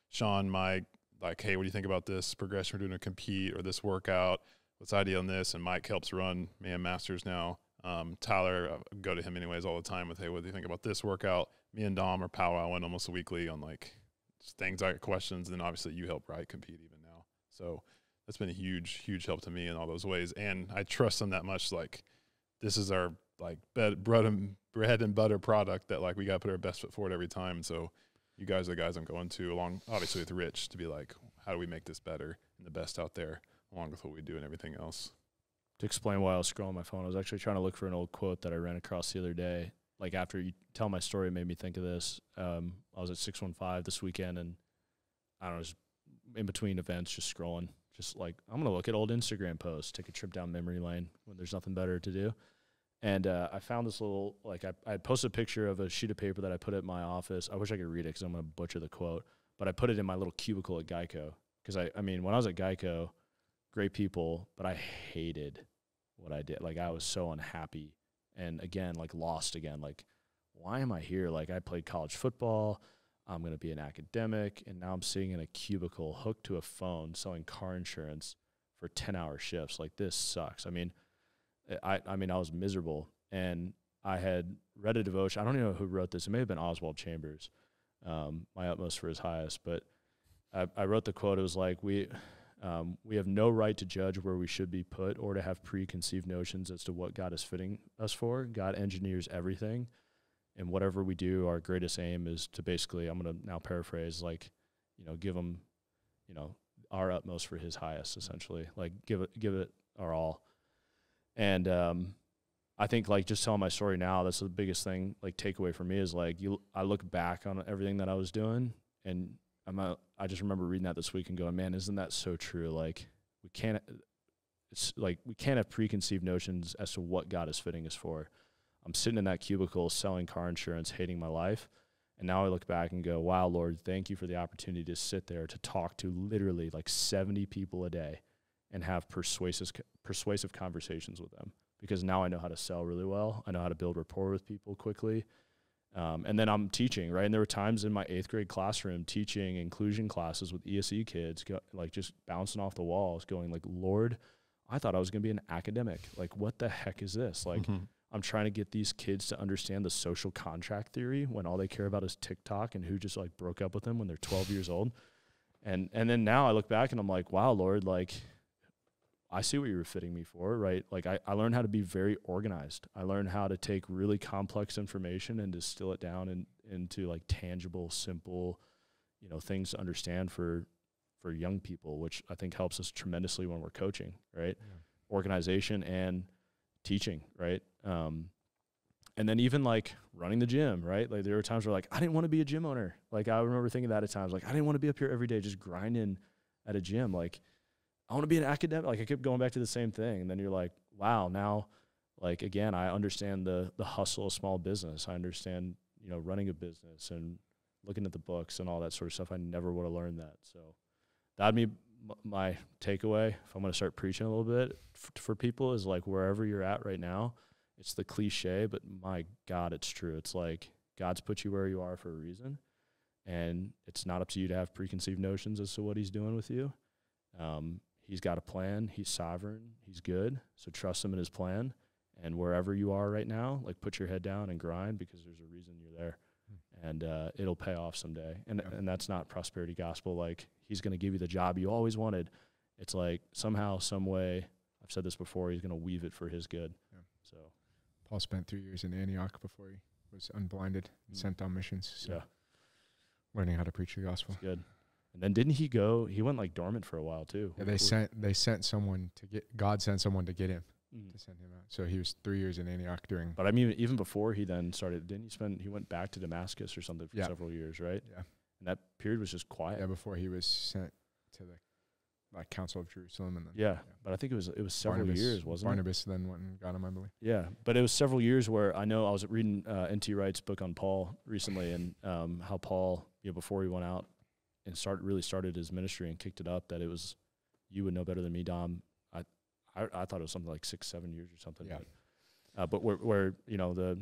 Sean, Mike, like, hey, what do you think about this progression we're doing to compete or this workout? What's the idea on this? And Mike helps run Mayhem Masters now. Tyler, I go to him anyways all the time with, hey, what do you think about this workout? Me and Dom are powwowing almost weekly on like things, like questions. And then obviously you help Wright compete even now. So that's been a huge, huge help to me in all those ways. And I trust them that much. Like this is our like bread and butter product that like we got to put our best foot forward every time. And so you guys are the guys I'm going to, along obviously with Rich, to be like, how do we make this better and the best out there, along with what we do and everything else. To explain why I was scrolling my phone, I was actually trying to look for an old quote that I ran across the other day. Like after you tell my story, it made me think of this. I was at 615 this weekend, and I don't know, just in between events, just scrolling, just like I'm gonna look at old Instagram posts, take a trip down memory lane when there's nothing better to do. And I found this little, like I posted a picture of a sheet of paper that I put at my office. I wish I could read it because I'm gonna butcher the quote, but I put it in my little cubicle at Geico because I mean when I was at Geico. Great people, but I hated what I did. Like I was so unhappy and again, like lost again. Like, why am I here? Like I played college football. I'm going to be an academic. And now I'm sitting in a cubicle hooked to a phone selling car insurance for 10-hour shifts. Like this sucks. I mean, I was miserable and I had read a devotion. I don't even know who wrote this. It may have been Oswald Chambers, my utmost for his highest, but I wrote the quote. It was like, we have no right to judge where we should be put or to have preconceived notions as to what God is fitting us for. God engineers everything, And whatever we do, our greatest aim is to basically, I'm going to now paraphrase, like, give him, our utmost for his highest, essentially. Like, give it our all. And I think, like, just telling my story now, that's the biggest thing, like, takeaway for me is, like, I look back on everything that I was doing, and I just remember reading that this week and going, man, isn't that so true? Like, we can't have preconceived notions as to what God is fitting us for. I'm sitting in that cubicle selling car insurance, hating my life, and now I look back and go, wow, Lord, thank you for the opportunity to sit there to talk to literally like 70 people a day and have persuasive conversations with them. Because now I know how to sell really well. I know how to build rapport with people quickly. And then I'm teaching, right? And there were times in my 8th grade classroom teaching inclusion classes with ESE kids, like just bouncing off the walls, going like, Lord, I thought I was going to be an academic. Like, what the heck is this? Like, I'm trying to get these kids to understand the social contract theory when all they care about is TikTok and who just like broke up with them when they're 12 years old. And then now I look back and I'm like, wow, Lord, like, I see what you were fitting me for, right? Like, I learned how to be very organized. I learned how to take really complex information and distill it down into like tangible, simple, things to understand for young people, which I think helps us tremendously when we're coaching, right? Yeah. Organization and teaching, right? And then even like running the gym, right? Like, there were times where like, I didn't want to be a gym owner. Like, I remember thinking that at times, like, I didn't want to be up here every day just grinding at a gym. Like, I want to be an academic. Like, I kept going back to the same thing. And then you're like, wow, now, like, again, I understand the hustle of small business. I understand, running a business and looking at the books and all that sort of stuff. I never would have learned that. So that'd be my takeaway. If I'm going to start preaching a little bit for people, is like, wherever you're at right now, it's the cliche, but my God, it's true. It's like God's put you where you are for a reason, and it's not up to you to have preconceived notions as to what he's doing with you. He's got a plan. He's sovereign. He's good. So trust him in his plan. And wherever you are right now, like, put your head down and grind, because there's a reason you're there. And it'll pay off someday. And that's not prosperity gospel. Like, he's going to give you the job you always wanted. It's like somehow, some way, I've said this before, he's going to weave it for his good. Yeah. So Paul spent 3 years in Antioch before he was unblinded and sent on missions. So yeah. Learning how to preach the gospel. That's good. And then didn't he go? He went like dormant for a while too. Yeah, they sent someone to get. God sent someone to get him, to send him out. So he was 3 years in Antioch during. But I mean, even before he then started, didn't he spend? He went back to Damascus or something for several years, right? Yeah. And that period was just quiet. Yeah, before he was sent to the Council of Jerusalem, and then But I think it was several years, wasn't Barnabas then went and got him, I believe. Yeah, but it was several years where I know I was reading N.T. Wright's book on Paul recently, and how Paul, before he went out and started his ministry and kicked it up, that it was, you would know better than me, Dom. I thought it was something like 6-7 years or something. Yeah. But where the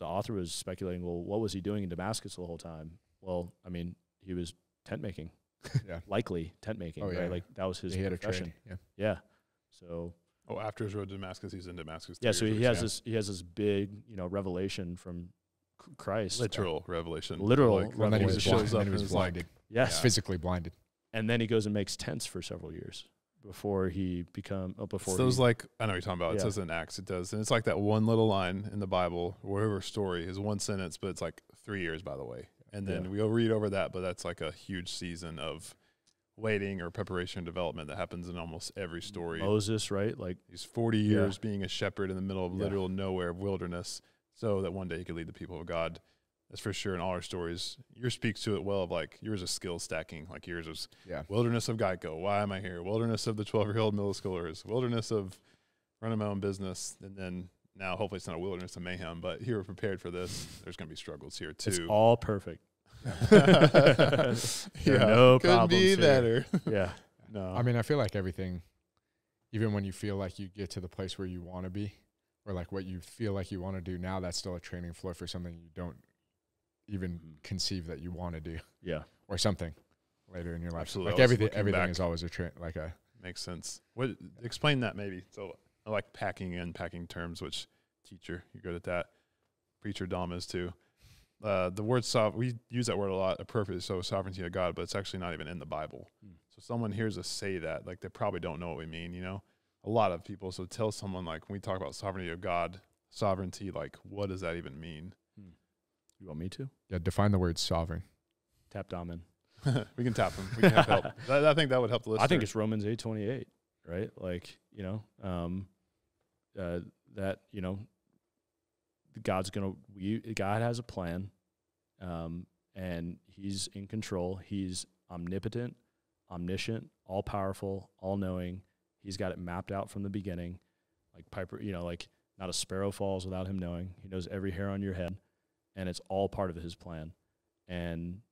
author was speculating, well, what was he doing in Damascus the whole time? Well, I mean, he was tent making. Yeah. Likely tent making. Right? Like, that was his profession. Yeah. So. Oh, after his road to Damascus, he's in Damascus. Yeah. So he has this big revelation from Christ. Literal revelation. Literal revelation. Then he was shows up and he was blinded. Yes. Physically blinded. And then he goes and makes tents for several years before he It's those, like, I know what you're talking about. It says in Acts, it does. And it's like that one little line in the Bible, whatever story is one sentence, but it's like 3 years, by the way. And then we'll read over that, but that's like a huge season of waiting or preparation and development that happens in almost every story. Moses, right? Like, he's 40 years being a shepherd in the middle of literal nowhere, wilderness, so that one day he could lead the people of God. That's for sure in all our stories. Yours speaks to it well, of like, yours is skill stacking. Like, yours is wilderness of Geico. Why am I here? Wilderness of the 12-year-old middle schoolers. Wilderness of running my own business. And then now, hopefully it's not a wilderness of mayhem, but you were prepared for this. There's going to be struggles here too. It's all perfect. No could be better. Yeah. No. I mean, I feel like everything, even when you feel like you get to the place where you want to be, or like what you feel like you want to do now, that's still a training floor for something you don't even conceive that you want to do. Yeah. Or something later in your life. Absolutely. Like everything is always a makes sense. Explain that maybe. So I like packing and packing terms, which teacher, you're good at that. Preacher Dom is too. The word we use that word a lot appropriately, so sovereignty of God, but it's actually not even in the Bible. So someone hears us say that, like, they probably don't know what we mean, A lot of people, so tell someone, like, when we talk about sovereignty of God, sovereignty, like, what does that even mean? You want me to? Yeah, define the word sovereign. Tap Dom in. We can tap him. We can have help. I think that would help the listener. I think it's Romans 8:28, right? Like, that, God has a plan, and he's in control. He's omnipotent, omniscient, all powerful, all knowing. He's got it mapped out from the beginning. Like Piper, like not a sparrow falls without him knowing. He knows every hair on your head, and it's all part of his plan. And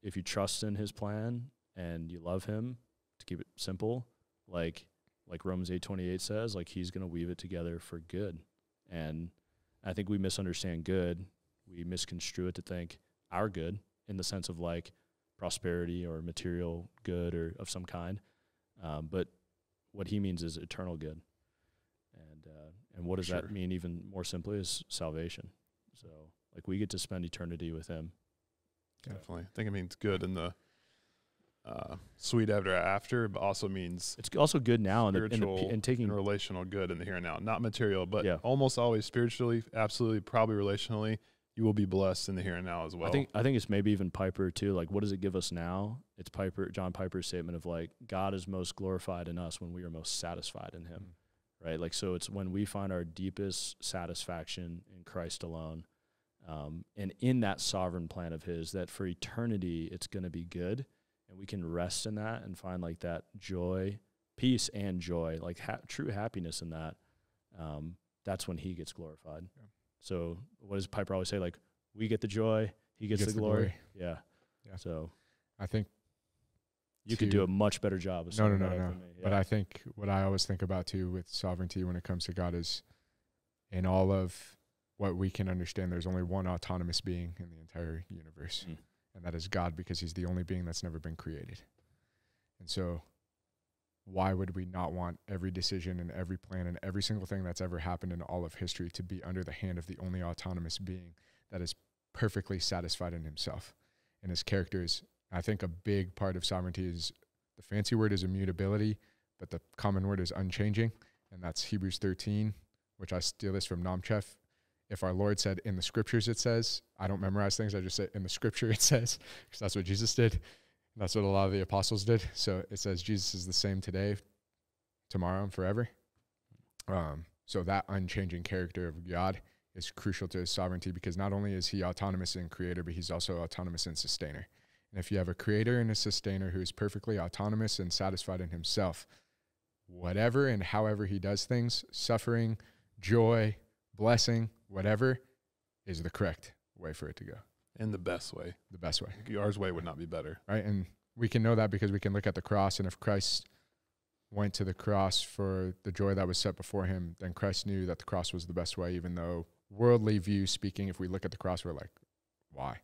if you trust in his plan and you love him, to keep it simple, like Romans 8:28 says, like he's going to weave it together for good. And I think we misunderstand good. We misconstrue it to think our good in the sense of like prosperity or material good or of some kind. But what he means is eternal good. And what does that mean even more simply is salvation. So like we get to spend eternity with him. Definitely. I think it means good in the sweet after, but also means it's also good now and taking relational good in the here and now, not material, but yeah. almost always spiritually, absolutely, probably relationally, you will be blessed in the here and now as well. I think it's maybe even Piper too. Like, what does it give us now? It's John Piper's statement of like, God is most glorified in us when we are most satisfied in him, right? Like, so it's when we find our deepest satisfaction in Christ alone. And in that sovereign plan of his, that for eternity, it's going to be good. And we can rest in that and find like that joy, peace and joy, like true happiness in that. That's when he gets glorified. Yeah. So what does Piper always say? Like, we get the joy, he gets the glory. Yeah. So I think you could do a much better job of No. Yeah. But I think what I always think about too with sovereignty when it comes to God is in all of what we can understand, there's only one autonomous being in the entire universe. And that is God, because he's the only being that's never been created. And so why would we not want every decision and every plan and every single thing that's ever happened in all of history to be under the hand of the only autonomous being that is perfectly satisfied in himself and his characters? I think a big part of sovereignty is, the fancy word is immutability, but the common word is unchanging. And that's Hebrews 13, which I steal this from Nomchef. If our Lord said in the scriptures, it says, I don't memorize things. I just say in the scripture, it says, because that's what Jesus did. That's what a lot of the apostles did. So it says Jesus is the same today, tomorrow, and forever. So that unchanging character of God is crucial to his sovereignty, because not only is he autonomous in creator, but he's also autonomous in sustainer. And if you have a creator and a sustainer who is perfectly autonomous and satisfied in himself, whatever and however he does things, suffering, joy, blessing, whatever, is the correct way for it to go. In the best way. The best way. Ours way would not be better. Right? And we can know that because we can look at the cross, and if Christ went to the cross for the joy that was set before him, then Christ knew that the cross was the best way, even though worldly view speaking, if we look at the cross, we're like, why?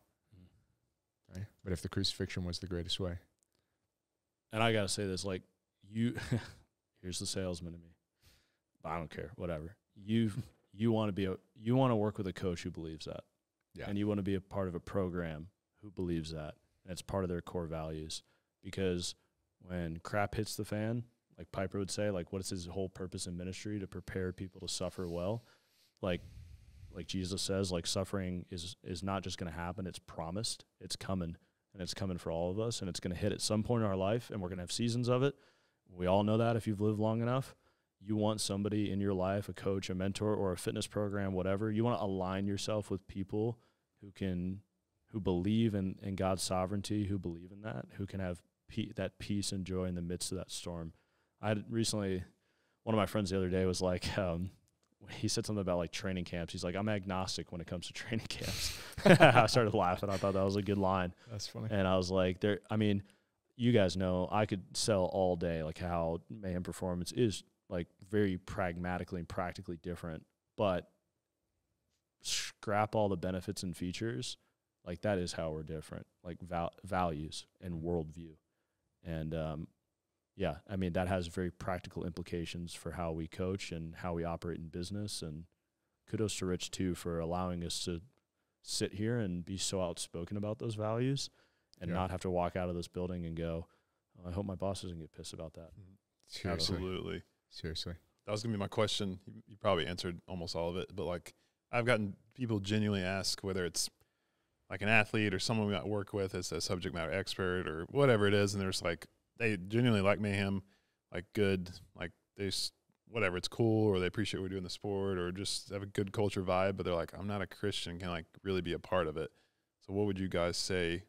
Right? But if the crucifixion was the greatest way. And I got to say this, like, here's the salesman in me. But I don't care, whatever. You want to work with a coach who believes that. Yeah. And you want to be a part of a program who believes that. And it's part of their core values. Because when crap hits the fan, like Piper would say, like, what is his whole purpose in ministry? To prepare people to suffer well. Like Jesus says, like, suffering is not just going to happen, it's promised. It's coming. And it's coming for all of us. And it's going to hit at some point in our life, and we're going to have seasons of it. We all know that if you've lived long enough. You want somebody in your life, a coach, a mentor, or a fitness program, whatever. You want to align yourself with people who believe in God's sovereignty, who believe in that, who can have that peace and joy in the midst of that storm. I had recently, one of my friends the other day was like, he said something about like training camps. He's like, I'm agnostic when it comes to training camps. I started laughing. I thought that was a good line. That's funny. And I was like, you guys know I could sell all day like how Mayhem Performance is like very pragmatically and practically different, but scrap all the benefits and features. Like, that is how we're different, like values and worldview. And, that has very practical implications for how we coach and how we operate in business. And kudos to Rich too, for allowing us to sit here and be so outspoken about those values and not have to walk out of this building and go, oh, I hope my boss doesn't get pissed about that. Seriously. Absolutely. Seriously. That was going to be my question. You probably answered almost all of it, but like, I've gotten people genuinely ask whether it's like an athlete or someone we might work with as a subject matter expert or whatever it is, and there's like they genuinely like Mayhem, like good, like whatever, it's cool, or they appreciate what we're doing the sport, or just have a good culture vibe, but they're like, I'm not a Christian, can like really be a part of it. So what would you guys say?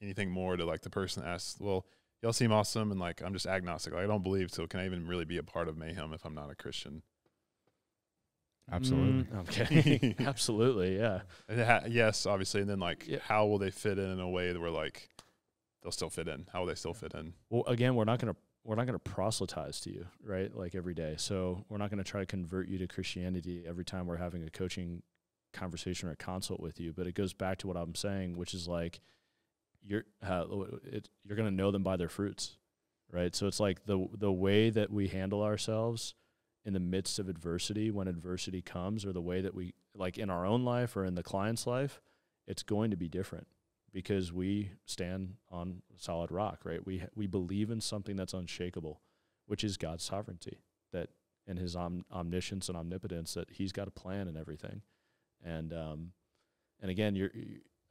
Anything more to like the person that asks, well, y'all seem awesome, and like I'm just agnostic, like I don't believe, so can I even really be a part of Mayhem if I'm not a Christian? Absolutely. I'm kidding. Absolutely, yeah. Yes, obviously, and then like how will they fit in a way that we're like they'll still fit in? How will they still fit in? Well, again, we're not gonna proselytize to you, right? Like every day. So we're not gonna try to convert you to Christianity every time we're having a coaching conversation or a consult with you. But it goes back to what I'm saying, which is like you're gonna know them by their fruits, right? So it's like the way that we handle ourselves in the midst of adversity, when adversity comes, or the way that we, like in our own life or in the client's life, it's going to be different because we stand on solid rock, right? We believe in something that's unshakable, which is God's sovereignty, that and his omniscience and omnipotence, that he's got a plan and everything. And again,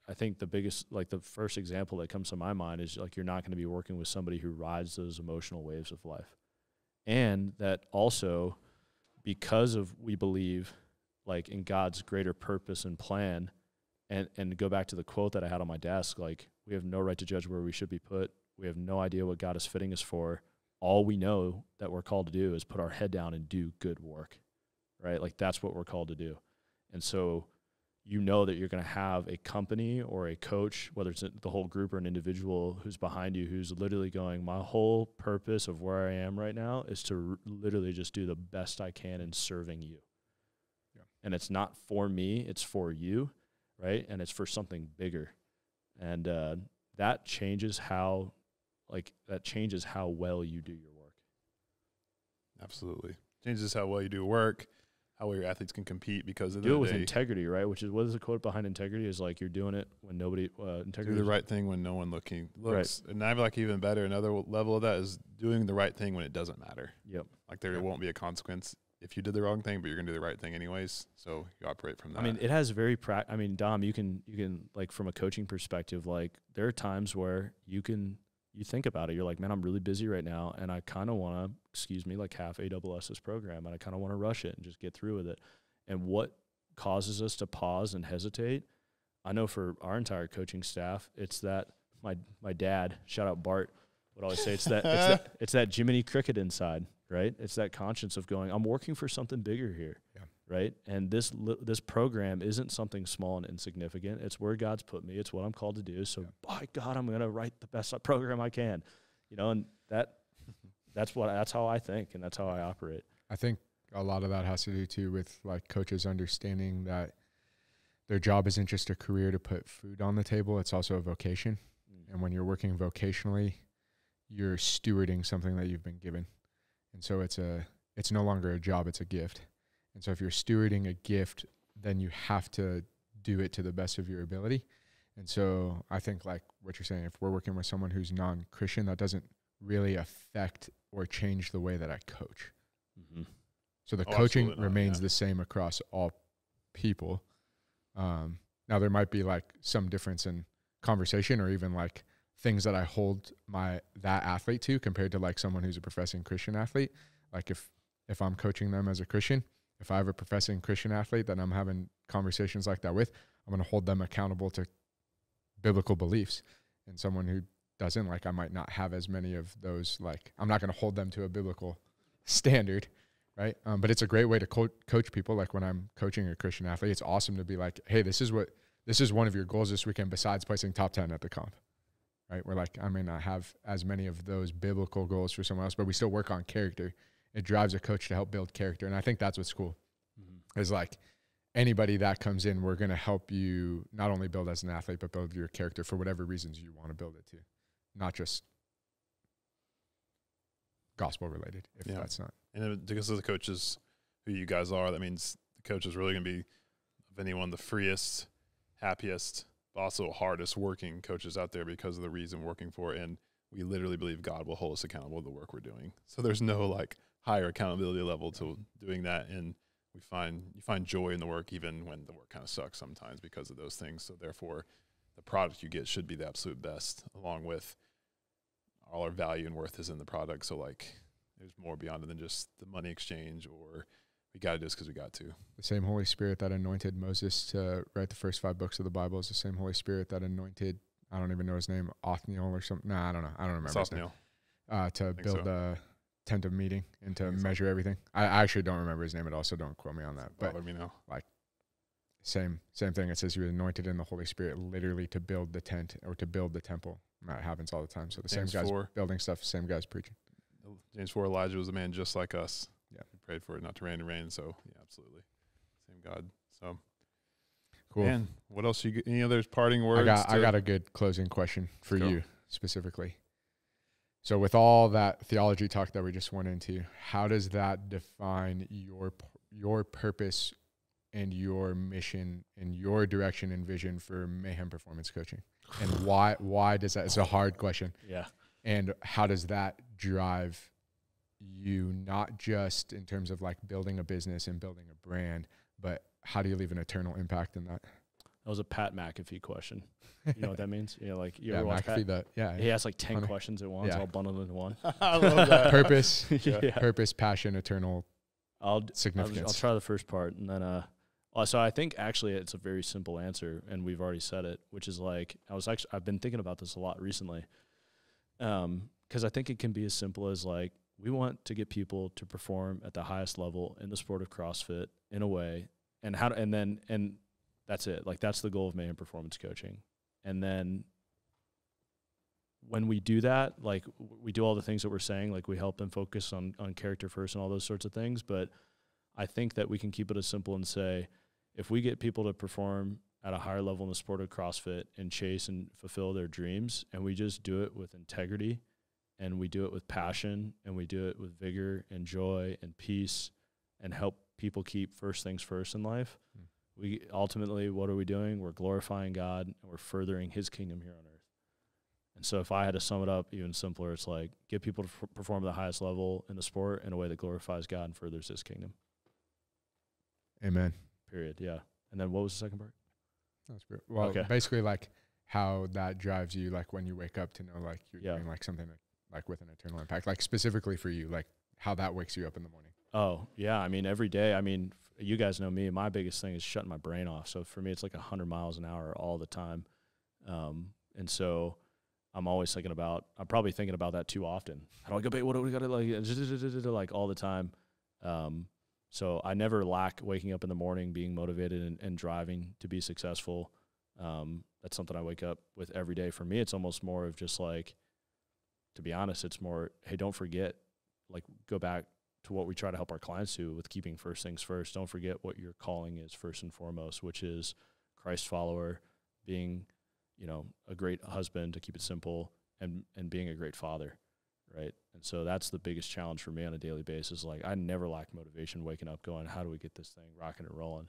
I think the biggest, like the first example that comes to my mind is like you're not going to be working with somebody who rides those emotional waves of life. And that also, because of we believe like in God's greater purpose and plan, and go back to the quote that I had on my desk, like we have no right to judge where we should be put. We have no idea what God is fitting us for. All we know that we're called to do is put our head down and do good work, right? Like that's what we're called to do. And so you know that you're going to have a company or a coach, whether it's the whole group or an individual who's behind you, who's literally going, my whole purpose of where I am right now is to literally just do the best I can in serving you. Yeah. And it's not for me, it's for you, right? And it's for something bigger. And that changes how well you do your work. Absolutely. Changes how well you do work, how well your athletes can compete, because do it with integrity, right? Which is, what is the quote behind integrity? Is like you're doing it when nobody integrity. Do the right thing when no one looks. Right. And I feel like even better, another level of that is doing the right thing when it doesn't matter. Yep. Like there won't be a consequence if you did the wrong thing, but you're gonna do the right thing anyways. So you operate from that. I mean, it has very Dom, you can like from a coaching perspective, like there are times where you think about it. You're like, man, I'm really busy right now, and I kind of want to, like half AWS this program, and I kind of want to rush it and just get through with it. And what causes us to pause and hesitate? I know for our entire coaching staff, it's that my dad, shout out Bart, would always say it's that Jiminy Cricket inside, right? It's that conscience of going, I'm working for something bigger here, right? And this program isn't something small and insignificant. It's where God's put me. It's what I'm called to do. So by God, I'm going to write the best program I can, and that's how I think, and that's how I operate. I think a lot of that has to do too with like coaches understanding that their job isn't just a career to put food on the table. It's also a vocation. And when you're working vocationally, you're stewarding something that you've been given. And so it's no longer a job, it's a gift. And so if you're stewarding a gift, then you have to do it to the best of your ability. And so I think like what you're saying, if we're working with someone who's non-Christian, that doesn't really affect or change the way that I coach. Mm-hmm. So the coaching remains the same across all people. Now there might be like some difference in conversation or even like things that I hold that athlete to compared to like someone who's a professing Christian athlete. Like if I'm coaching them as a Christian, if I have a professing Christian athlete that I'm having conversations like that with, I'm going to hold them accountable to biblical beliefs. And someone who doesn't, like, I might not have as many of those, like, I'm not going to hold them to a biblical standard, right? But it's a great way to coach people. Like when I'm coaching a Christian athlete, it's awesome to be like, hey, this is one of your goals this weekend besides placing top 10 at the comp, right? We're like, I may not have as many of those biblical goals for someone else, but we still work on character. It drives a coach to help build character. And I think that's what's cool is like anybody that comes in, we're going to help you not only build as an athlete, but build your character for whatever reasons you want to build it to, not just gospel related, if that's not. And because of the coaches who you guys are, that means the coach is really going to be, of anyone, the freest, happiest, but also hardest working coaches out there because of the reason we're working for. And we literally believe God will hold us accountable to the work we're doing. So there's no like higher accountability level to doing that. And you find joy in the work, even when the work kind of sucks sometimes because of those things. So therefore, the product you get should be the absolute best, along with all our value and worth is in the product. So like there's more beyond it than just the money exchange or we got to do this because we got to. The same Holy Spirit that anointed Moses to write the first 5 books of the Bible is the same Holy Spirit that anointed, I don't even know his name, Othniel or something. No, I don't know. I don't remember his name. To build the tent of meeting and to measure everything. I actually don't remember his name at all, so don't quote me on that. But let me know. Like same thing. It says he was anointed in the Holy Spirit literally to build the tent or to build the temple. That happens all the time. So the James same guys 4. building stuff, same guys preaching. James 4, Elijah was a man just like us. Yeah. He prayed for it not to rain and rain. So yeah, absolutely. Same God. So Cool. man, what else any other parting words? I got a good closing question for you specifically. So with all that theology talk that we just went into, how does that define your purpose and your mission and your direction and vision for Mayhem Performance Coaching? And why does that? It's a hard question. Yeah. And how does that drive you, not just in terms of like building a business and building a brand, but how do you leave an eternal impact in that? That was a Pat McAfee question. You know what that means? You know, like you ever watch McAfee, Pat? He has like 10 questions at once, all bundled into one. I love that. Purpose, purpose, passion, eternal significance. I'll try the first part, and then so I think actually it's a very simple answer, and we've already said it, which is like I've been thinking about this a lot recently, because I think it can be as simple as like we want to get people to perform at the highest level in the sport of CrossFit in a way, and that's it. Like that's the goal of Mayhem Performance Coaching. And then when we do that, like we do all the things that we're saying, like we help them focus on character first and all those sorts of things. But I think that we can keep it as simple and say, if we get people to perform at a higher level in the sport of CrossFit and chase and fulfill their dreams, and we just do it with integrity and we do it with passion and we do it with vigor and joy and peace and help people keep first things first in life, we ultimately, what are we doing? We're glorifying God and we're furthering his kingdom here on earth. And so if I had to sum it up even simpler, it's like get people to perform at the highest level in the sport in a way that glorifies God and furthers his kingdom. Amen. Period. Yeah. And then what was the second part? That's great. Well, basically like how that drives you, like when you wake up to know like you're doing like something like with an eternal impact, like specifically for you, like how that wakes you up in the morning. Oh, yeah. I mean, every day, I mean, you guys know me. My biggest thing is shutting my brain off. So for me, it's like 100 miles an hour all the time. And so I'm always thinking about, I'm probably thinking about that too often. How do I go back? What do we got to like all the time? So I never lack waking up in the morning, being motivated and driving to be successful. That's something I wake up with every day. For me, it's almost more of just like, to be honest, it's more, hey, don't forget, like go back to what we try to help our clients do with keeping first things first. Don't forget what your calling is first and foremost, which is Christ follower, being, you know, a great husband, to keep it simple, and being a great father, right? And so that's the biggest challenge for me on a daily basis. Like I never lack motivation waking up going, how do we get this thing rocking and rolling?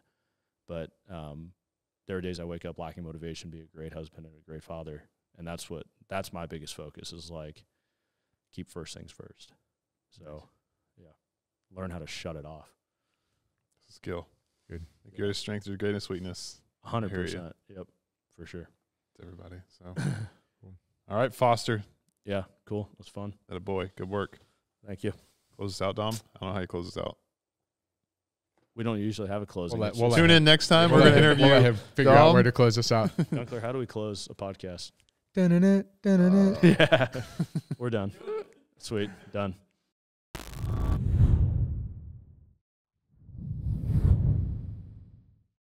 But there are days I wake up lacking motivation, be a great husband and a great father. And that's my biggest focus is like keep first things first. So learn how to shut it off. Skill. Good. The greatest strength is your greatest weakness. 100%. Yep, for sure. To everybody. So, cool. All right, Foster. Yeah, cool. It was fun. That a boy. Good work. Thank you. Close us out, Dom. I don't know how you close us out. We don't usually have a closing. Tune in next time. We're going to interview. We'll let him figure out where to close us out. Dunkler, how do we close a podcast? Yeah. We're done. Sweet. Done.